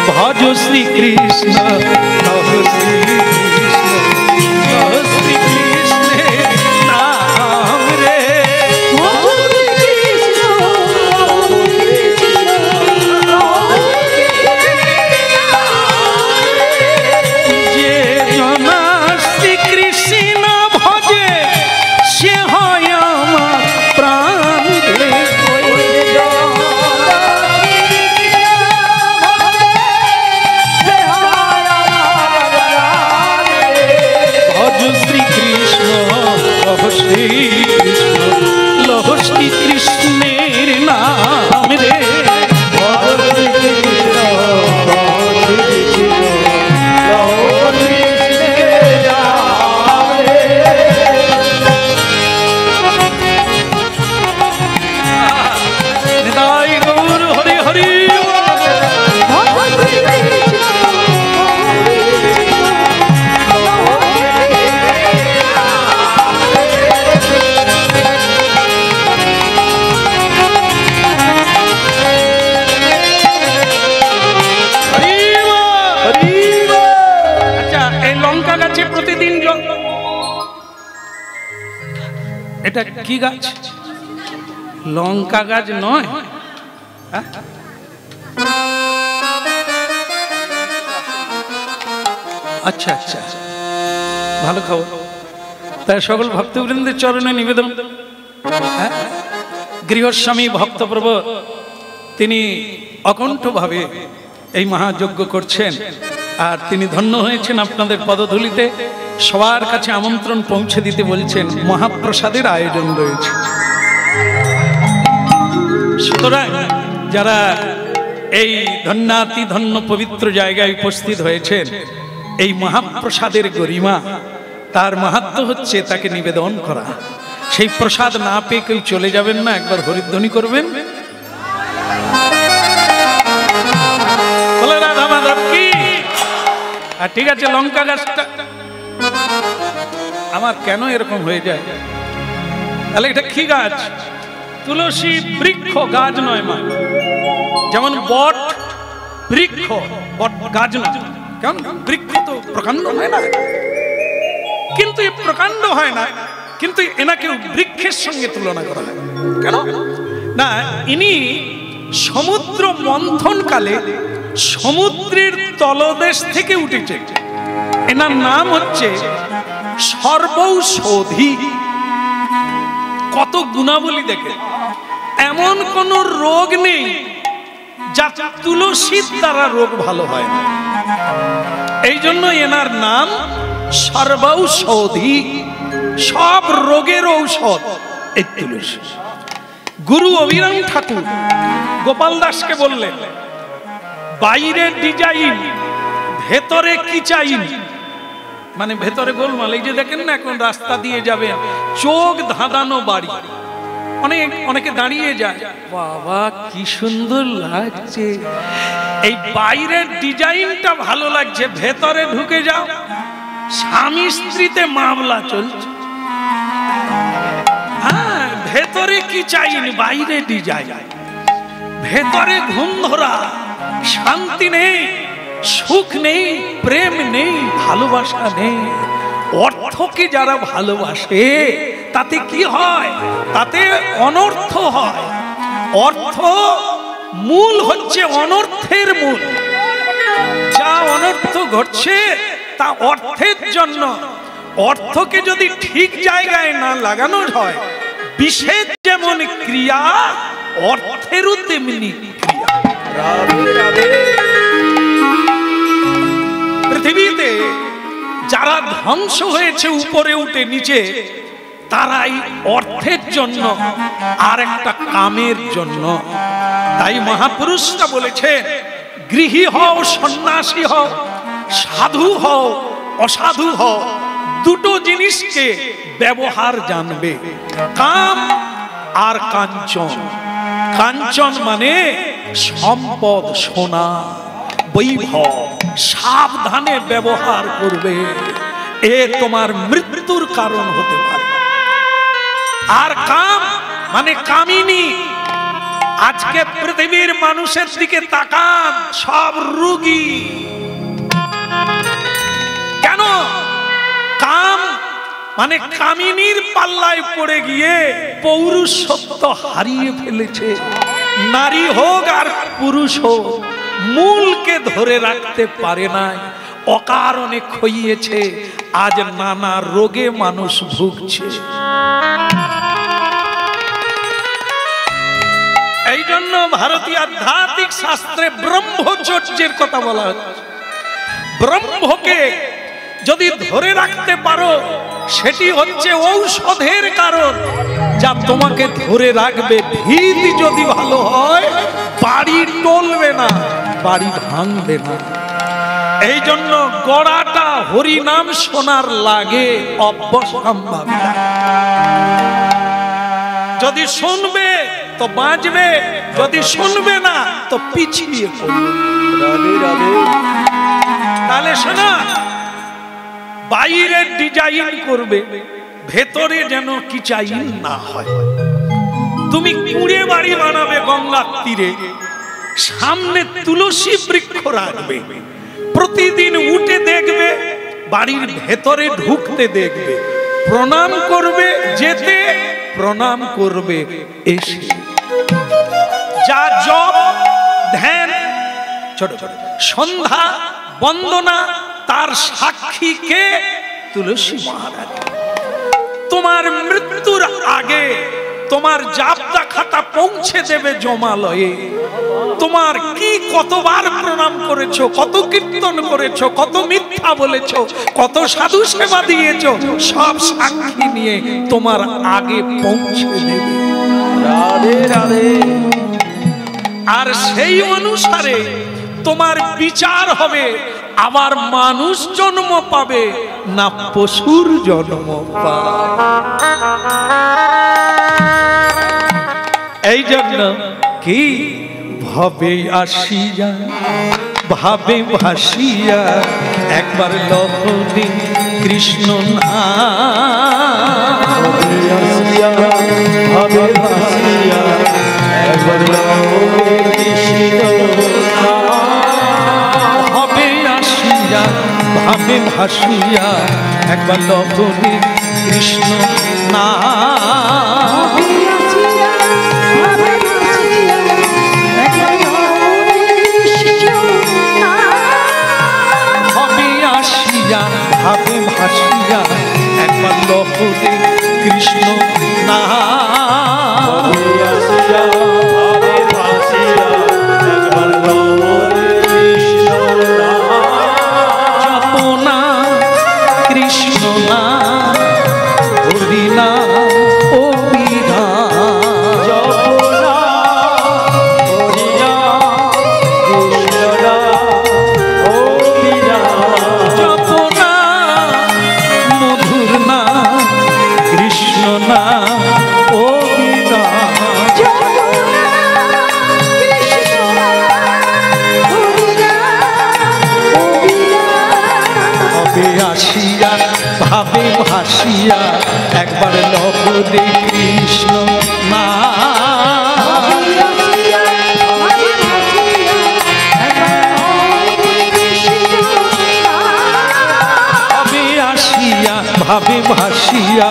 ভজ শ্রীকৃষ্ণ ভজ শ্রীকৃষ্ণ ভজ শ্রীকৃষ্ণের নাম রে শ্রীকৃষ্ণের নাম রে নিতাই গৌর হরি হরি প্রতিদিন এটা কি গাছ লঙ্কা গাছ নয় আচ্ছা আচ্ছা ভালো খবর তাই সকল ভক্তবৃন্দের চরণে নিবেদন গৃহস্বামী ভক্তপ্রভু তিনি অকণ্ঠভাবে এই মহাযজ্ঞ করছেন আর তিনি ধন্য হয়েছেন আপনাদের পদধূলিতে সবার কাছে আমন্ত্রণ পৌঁছে দিতে বলছেন মহাপ্রসাদের আয়োজন রয়েছে সুতরাং যারা এই ধন্যাতি ধন্য পবিত্র জায়গায় উপস্থিত হয়েছেন এই মহাপ্রসাদের গরিমা তার মাহাত্ম্য হচ্ছে তাকে নিবেদন করা সেই প্রসাদ না পেয়ে কেউ চলে যাবেন না একবার হরিধ্বনি করবেন বলে রাধা মাধব কি আর ঠিক আছে লঙ্কা গাছটা আমার কেন এরকম হয়ে যায় তাহলে এটা কি গাছ তুলসী বৃক্ষ, গাছ নয় মা। যেমন বট বৃক্ষ, বট গাছ নয়। কেমন বৃক্ষ তো প্রকাণ্ড হয় না, কিন্তু এই প্রকাণ্ড হয় না, কিন্তু এনাকে বৃক্ষের সঙ্গে তুলনা করা হয়। কেন না, ইনি সমুদ্র মন্থন কালে সমুদ্রের তলদেশ থেকে উঠেছে। এনার নাম হচ্ছে সর্বৌষধি। কত গুণাবলী দেখে, এমন কোন রোগ নেই যা তুলসীর দ্বারা রোগ ভালো হয় না। এই জন্য এনার নাম সর্বৌষধি, সব রোগের ঔষধ এই তুলসী। গুরু অভিরাম ঠাকুর গোপাল দাসকে বললেন, বাইরের ডিজাইন ভেতরে কি চাই, মানে ভেতরে গোলমাল। এই যে দেখেন না, এখন রাস্তা দিয়ে যাবে, চোখ ধাঁধানো বাড়ি, অনেকে দাঁড়িয়ে যায়, বাবা কি সুন্দর লাগছে, এই বাইরের ডিজাইনটা ভালো লাগছে, ভেতরে ঢুকে যাও, স্বামী স্ত্রীতে মামলা চলছে। হ্যাঁ, ভেতরে কি চাইনি, বাইরে ডিজাইন, ভেতরে ঘুম ধরা, শান্তি নেই, সুখ নেই, প্রেম নেই, ভালোবাসা নেই। অর্থকে যারা ভালোবাসে তাতে কি হয়, তাতে অনর্থ হয়। অর্থ মূল হচ্ছে অনর্থের মূল, যা অনর্থ ঘটছে তা অর্থের জন্য। অর্থকে যদি ঠিক জায়গায় না লাগানো হয়, বিশেষ যেমন ক্রিয়া, অর্থেরও তেমনি ক্রিয়া। পৃথিবীতে যারা ধ্বংস হয়েছে উপরে উঠে নিচে, তারাই অর্থের জন্য আর একটা কামের জন্য। তাই মহাপুরুষরা বলেছেন, গৃহী হও সন্ন্যাসী হও, সাধু হও অসাধু হও, দুটো জিনিসকে ব্যবহার জানবে, কাম আর কাঞ্চন। কাঞ্চন মানে সম্পদ, সোনা, বৈভব, সাবধানে ব্যবহার করবে, এ তোমার মৃত্যুর কারণ হতে পারে। আর কাম মানে কামিনী। আজকে পৃথিবীর মানুষের দিকে তাকান, সব রোগী। কেন? কাম মানে কামিনীর পাল্লায় পড়ে গিয়ে পৌরুষত্ব হারিয়ে ফেলেছে। নারী হোক আর পুরুষ হোক, মূলকে ধরে রাখতে পারে নাই, অকারণে খইয়েছে। আজ নানা রোগে মানুষ ভুগছে। এই জন্য ভারতীয় আধ্যাত্মিক শাস্ত্রে ব্রহ্মচর্যের কথা বলা হচ্ছে। ব্রহ্মকে যদি ধরে রাখতে পারো, সেটি হচ্ছে ঔষধের কারণ, যা তোমাকে ধরে রাখবে। ভিত যদি ভালো হয়, বাড়ি টলবে না, বাড়ি ভাঙবে না। এই জন্য গড়াটা হরিনাম শোনার লাগে অবশ্যম্ভাবী। যদি শুনবে তো বাঁচবে, যদি শুনবে না তো পিছিয়ে পড়বে। তাহলে শোনা, বাইরের ডিজাইন করবে, ভেতরে যেন কি চাই না হয়। তুমি কুড়ে বাড়ি বানাবে গঙ্গার তীরে, সামনে তুলসী বৃক্ষ রাখবে, প্রতিদিন উঠে দেখবে, বাড়ির ভেতরে ঢুকতে দেখবে, প্রণাম করবে যেতে, প্রণাম করবে এসে। যা জপ ধ্যান ছোট ছোট সন্ধ্যা বন্দনা, তার সাক্ষী কে? তুলসী মহারাজ। তোমার মৃত্যুর আগে তোমার জাবদা খাতা পৌঁছে দেবে জমালয়ে। তোমার কি কতবার প্রণাম করেছো, কত কীর্তন করেছো, কত মিথ্যা বলেছো, কত সাধু সেবা দিয়েছো, সব সাক্ষী নিয়ে তোমার আগে পৌঁছে দেবে। রাধে রাধে। আর সেই অনুসারে তোমার বিচার হবে, আবার মানুষ জন্ম পাবে না পশুর জন্ম পাবে। এই জন্য কি ভবে আসিয়া ভাবে ভাসিয়া, একবার লহরি কৃষ্ণ নাম। ভাবে ভাসিয়া হবে আসিয়া ভাবে ভাসিয়া একবার লহরে কৃষ্ণ না ভাবে ভাসিয়া একবার লহরে কৃষ্ণ না জপনা কৃষ্ণ না হরি না ও বিধা জপনা হরি না কৃষ্ণ না ও বিধা জপনা মধুর না কৃষ্ণ না ও বিধা হবে আসিয়া ভাবে ভাসিয়া একবার লহরে কৃষ্ণ না হবে আসিয়া ভাবে ভাসিয়া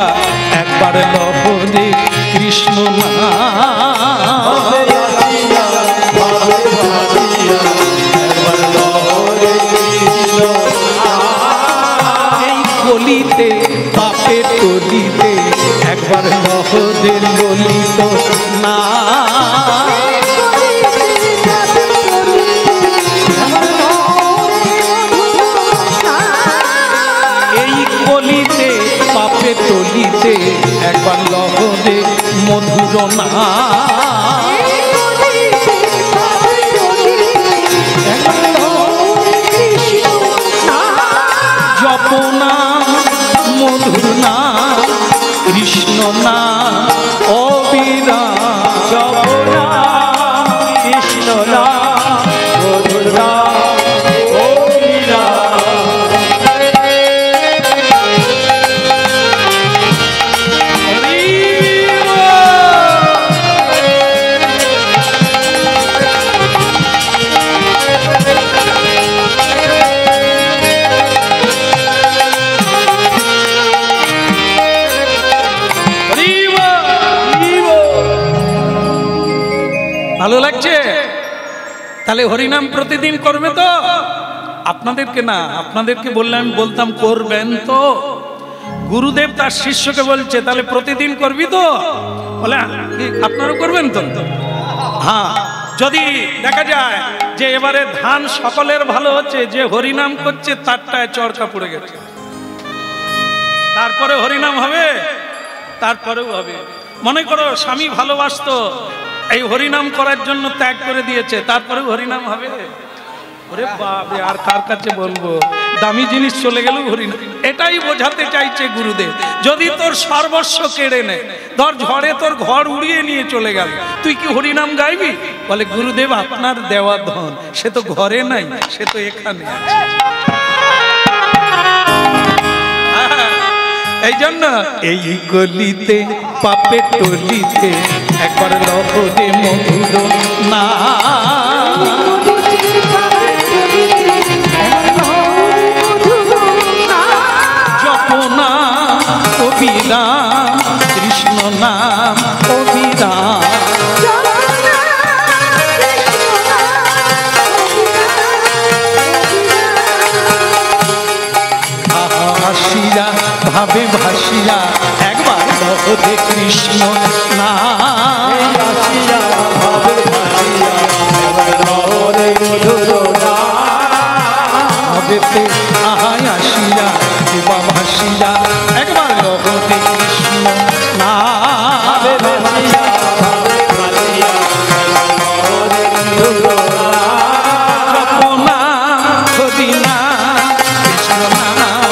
একবার লহরে কৃষ্ণ না গলিতে পাপে তলিতে একবার লহরে ললিত না এই গলিতে পাপে তলিতে একবার লহরে মধুর না জপনা মধুর না কৃষ্ণ না অবিরা জপনা কৃষ্ণ না মধুর না অবিরা ভালো লাগছে? তাহলে হরিনাম প্রতিদিন করবে তো? আপনাদেরকে না, আপনাদেরকে বলতাম করবেন তো। গুরুদেব তার শিষ্যকে বলছে তাহলে প্রতিদিন করবি তো? বলে আপনারা করবেন তো? হ্যাঁ, যদি দেখা যায় যে এবারে ধান সকলের ভালো হচ্ছে, যে হরিনাম করছে তারটায় চরকা পড়ে গেছে, তারপরে হরিনাম হবে? তারপরেও হবে। মনে করো স্বামী ভালোবাসতো, এই হরিনাম করার জন্য ত্যাগ করে দিয়েছে, তারপরে হরিনাম হবে? ওরে বাপরে, আর কার কাছে বলবো, দামি জিনিস চলে গেল হরিনাম। এটাই বোঝাতে চাইছে গুরুদেব। যদি তোর সর্বস্ব কেড়ে নেয়, ধর ঝড়ে তোর ঘর উড়িয়ে নিয়ে চলে গেল, তুই কি হরিনাম গাইবি? বলে গুরুদেব আপনার দেওয়া ধন সে তো ঘরে নাই, সে তো এখানে আছে। এই জন্য এই গলিতে পাপে টলিতে একবার লহরে মধুর না জপনা অবিরাম কৃষ্ণ নাম অবিরাম ভাসিয়া ভাবে ভাসিয়া একবার লহরে কৃষ্ণ না ভাসিয়া ভাবে ভাসিয়া একবার লহরে মধুর না ভাবেতে আহায় আসিয়া কিবা ভাসিয়া একবার লহরে কৃষ্ণ না ভাবে ভাসিয়া ভাবে ভাসিয়া একবার লহরে মধুর না জপনা হরিনা কৃষ্ণ নাম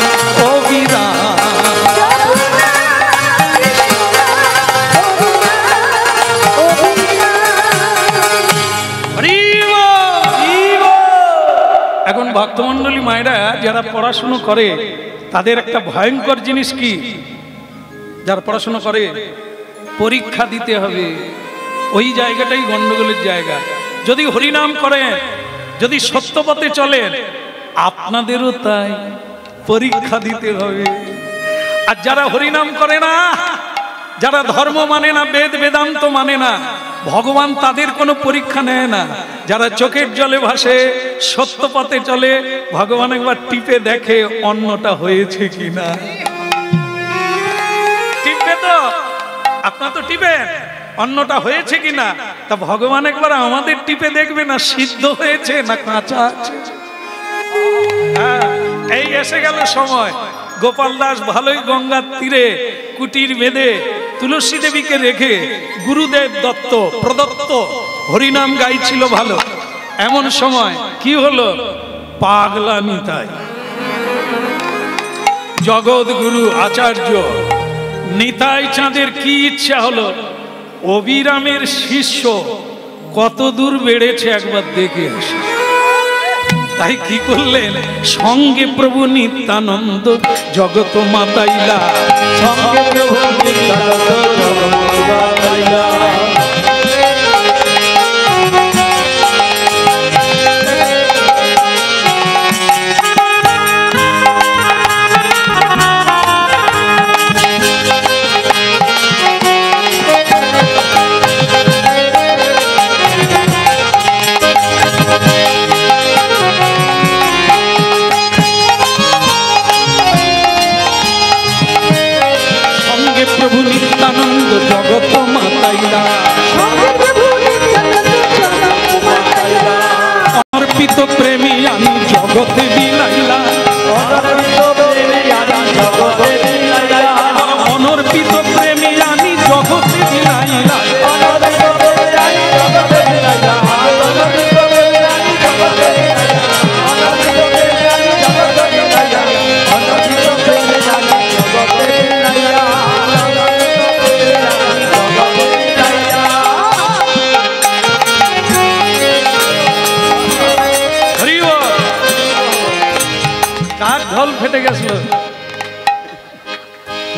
এখন ভক্তমণ্ডলী মায়েরা যারা পড়াশুনো করে তাদের একটা ভয়ঙ্কর জিনিস কি, যারা পড়াশুনো করে পরীক্ষা দিতে হবে, ওই জায়গাটাই গন্ডগোলের জায়গা। যদি হরিনাম করেন, যদি সত্যপথে চলেন, আপনাদেরও তাই পরীক্ষা দিতে হবে। আর যারা হরিনাম করে না, যারা ধর্ম মানে না, বেদ বেদান্ত মানে না, ভগবান তাদের কোনো পরীক্ষা নেয় না। যারা চোখের জলে ভাসে, সত্য পথে চলে, ভগবান একবার টিপে দেখে অন্নটা হয়েছে কিনা। টিপবে তো, আপনার তো টিপেন অন্নটা হয়েছে কিনা, তা ভগবান একবার আমাদের টিপে দেখবে না সিদ্ধ হয়েছে না কাঁচা আছে। এই এসে গেল সময়। গোপাল দাস ভালোই গঙ্গার তীরে কুটির বেঁধে তুলসী দেবীকে রেখে গুরুদেব দত্ত প্রদত্ত হরিনাম গাইছিল ভালো। এমন সময় কি হলো, পাগলা নিতাই জগৎ গুরু আচার্য নিতাই চাঁদের কি ইচ্ছা হলো, অবিরামের শিষ্য কত দূর বেড়েছে একবার দেখে আসে। তাই কি করলেন, সঙ্গে প্রভু নিত্যানন্দ জগত মাতাইলা, সঙ্গে প্রভু নিত্যানন্দ জগত মাতাইলা। প্রভু নিত্যানন্দ জগত মাতাইলা, অর্পিত প্রেমী আমি জগতে বিলাইলা, অনর্পিত প্রেমী আমি জগতে বিলাইলা। ঢোল ফেটে গেছিল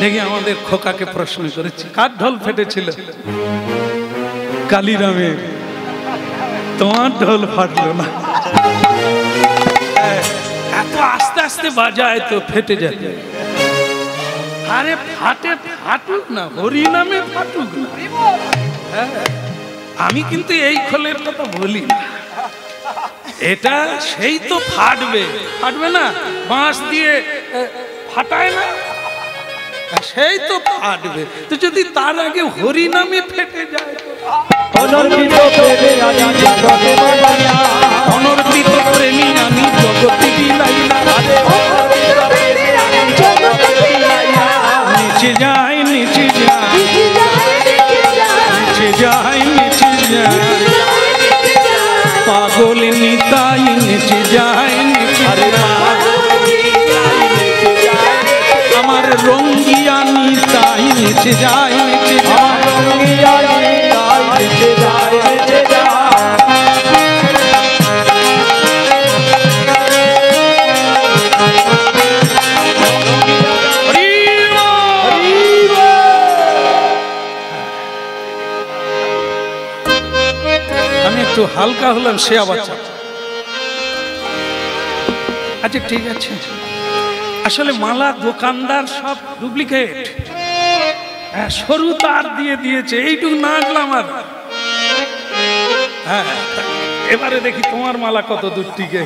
দেখি আমাদের খোকাকে প্রশ্ন করেছি, কার ঢোল ফেটেছিল? কালীরামের। তোমার ঢোল ফাটলো না। এত আস্তে আস্তে বাজায় তো ফেটে যায়। আরে ফাটে, ফাটুক না, হরিনামে ফাটুক না। আমি কিন্তু এই খোলের কথা বলি না, এটা সেই তো ফাটবে, ফাটবে না, বাঁশ দিয়ে ফাটায় না, সেই তো ফাটবে। তো যদি তার আগে হরিনামে ফেটে যায়, অনর্পিত প্রেমী আমি জগতে বিলাইলা, নিচে যায় নিচে যায়, নিচে যায় নিচে যায়, পাগল নিতাই নিচে যায় নিচে যায়, আমার রঙ্গিয়া নিতাই নিচে যায় নিচে যায়, রঙ্গিয়া নিতাই নিচে যায় নিচে যায়। আমি একটু হালকা হলাম, সে আবার আচ্ছা ঠিক আছে। আসলে মালা দোকানদার সব ডুপ্লিকেট, সরু তার দিয়ে দিয়েছে, এইটুকু নাচলাম আর। হ্যাঁ, এবারে দেখি তোমার মালা কত দূর টিকে।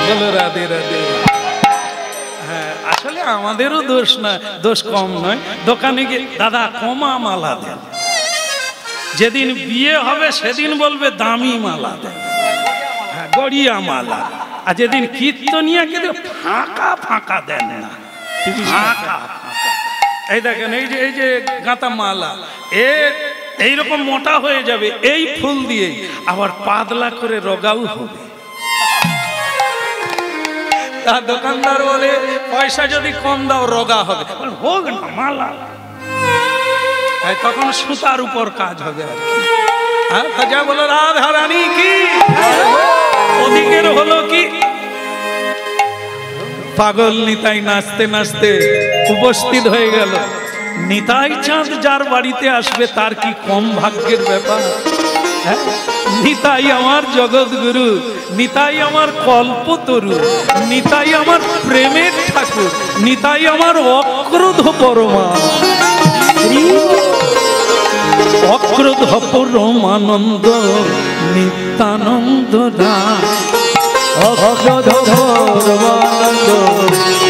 বলো রাধে রাধে। হ্যাঁ, আসলে আমাদেরও দোষ না, দোষ কম নয়। দোকানে গিয়ে দাদা কমা মালা দেন, যেদিন বিয়ে হবে সেদিন বলবে দামি মালা দেন, হ্যাঁ গড়িয়া মালা। আর যেদিন কীর্তনিয়া কে ফাঁকা ফাঁকা দেন না, ফাঁকা ফাঁকা। এই দেখেন, এই যে গাঁথা মালা, এইরকম মোটা হয়ে যাবে এই ফুল দিয়ে, আবার পাতলা করে রোগাও হবে। তার দোকানদার বলে পয়সা যদি কম দাও রোগা হবে, হোক না মালা। তখন সুতার উপর কাজ হবে আর কি। যা বলো রাধা রানী কি, ওদিকের হলো কি, পাগল নিতাই নাচতে নাচতে উপস্থিত হয়ে গেল। নিতাই চাঁদ যার বাড়িতে আসবে তার কি কম ভাগ্যের ব্যাপার? নিতাই আমার জগৎগুরু, নিতাই আমার কল্পতরু, নিতাই আমার প্রেমের ঠাকুর, নিতাই আমার অক্রোধ পরমা, অক্রোধ পরমানন্দ নিত্যানন্দ রাম, অক্রোধ পরমানন্দ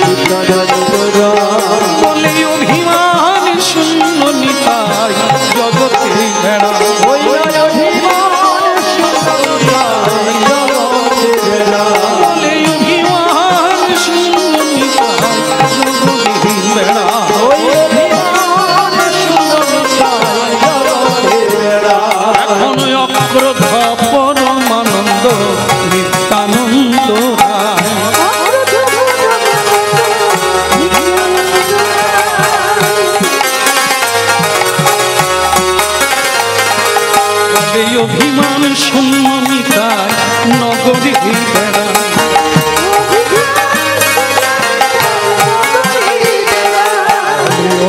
নিত্যানন্দ রাম। বলে অভিমান শূন্য নিতাই জগতে বেড়া, অক্রোধ পরমানন্দ নিত্যানন্দ রাম। অভিমান শূন্য নিতাই নগরে বেড়া,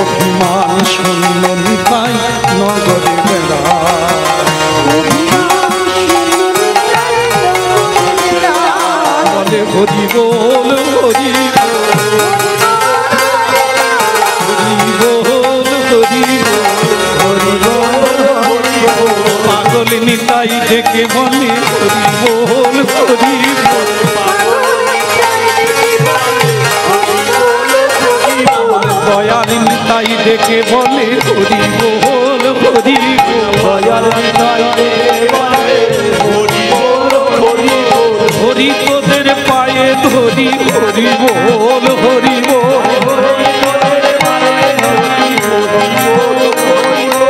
অভিমান শূন্য নিতাই নগরে বেড়া। হরি বল হরি পাগল নিতাই ডেকে বলে হরি বল হরি, দয়াল নিতাই ডেকে বলে হরি বল হরি, দয়াল নিতাই ডেকে বলে হরি বল হরি, হরি তোদের পায়ে ধরি হরি বল হরি বল,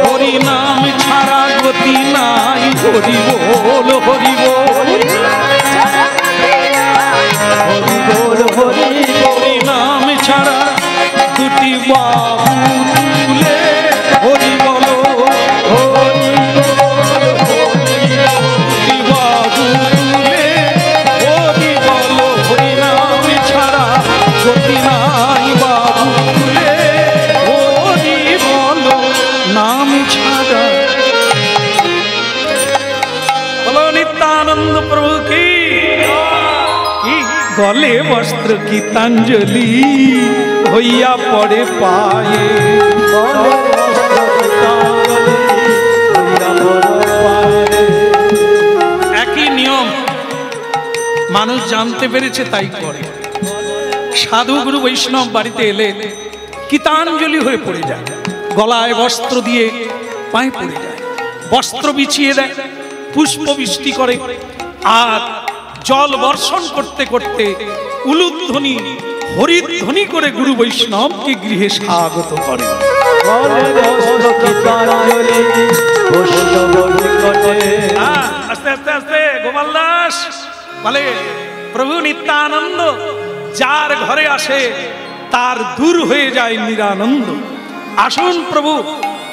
হরি নাম ছাড়া গতি নাই হরি বল হরি বল, হরি বল হরি, হরি নাম ছাড়া দুটি বাহু তুলে হরি বল, দুটি বাহু তুলে হরি বল, হরি নাম ছাড়া গতি নাই বাহু তুলে হরি বল, নাম ছাড়া। বলো নিত্যানন্দ প্রভু কি, গলে বস্ত্র গীতাঞ্জলি হইয়া পড়ে পায়ে, একই নিয়ম মানুষ জানতে পেরেছে তাই করে। সাধু গুরু বৈষ্ণব বাড়িতে এলে গীতাঞ্জলি হয়ে পড়ে যায়, গলায় বস্ত্র দিয়ে পায়ে পড়ে যায়, বস্ত্র বিছিয়ে দেয়, পুষ্প বৃষ্টি করে, আর জল বর্ষণ করতে করতে উলুধ্বনি হরিধ্বনি করে গুরু বৈষ্ণবকে গৃহে স্বাগত করে। আস্তে আস্তে আস্তে গোপাল দাস বলে প্রভু নিত্যানন্দ যার ঘরে আসে তার দূর হয়ে যায় নিরানন্দ। আসুন প্রভু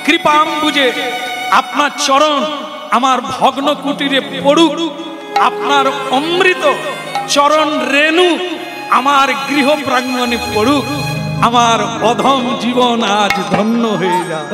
কৃপাম্বুজে আপনার চরণ আমার ভগ্ন কুটিরে পড়ুক, আপনার অমৃত চরণ রেণু আমার গৃহ প্রাঙ্গণে পড়ুক, আমার অধম জীবন আজ ধন্য হয়ে যায়।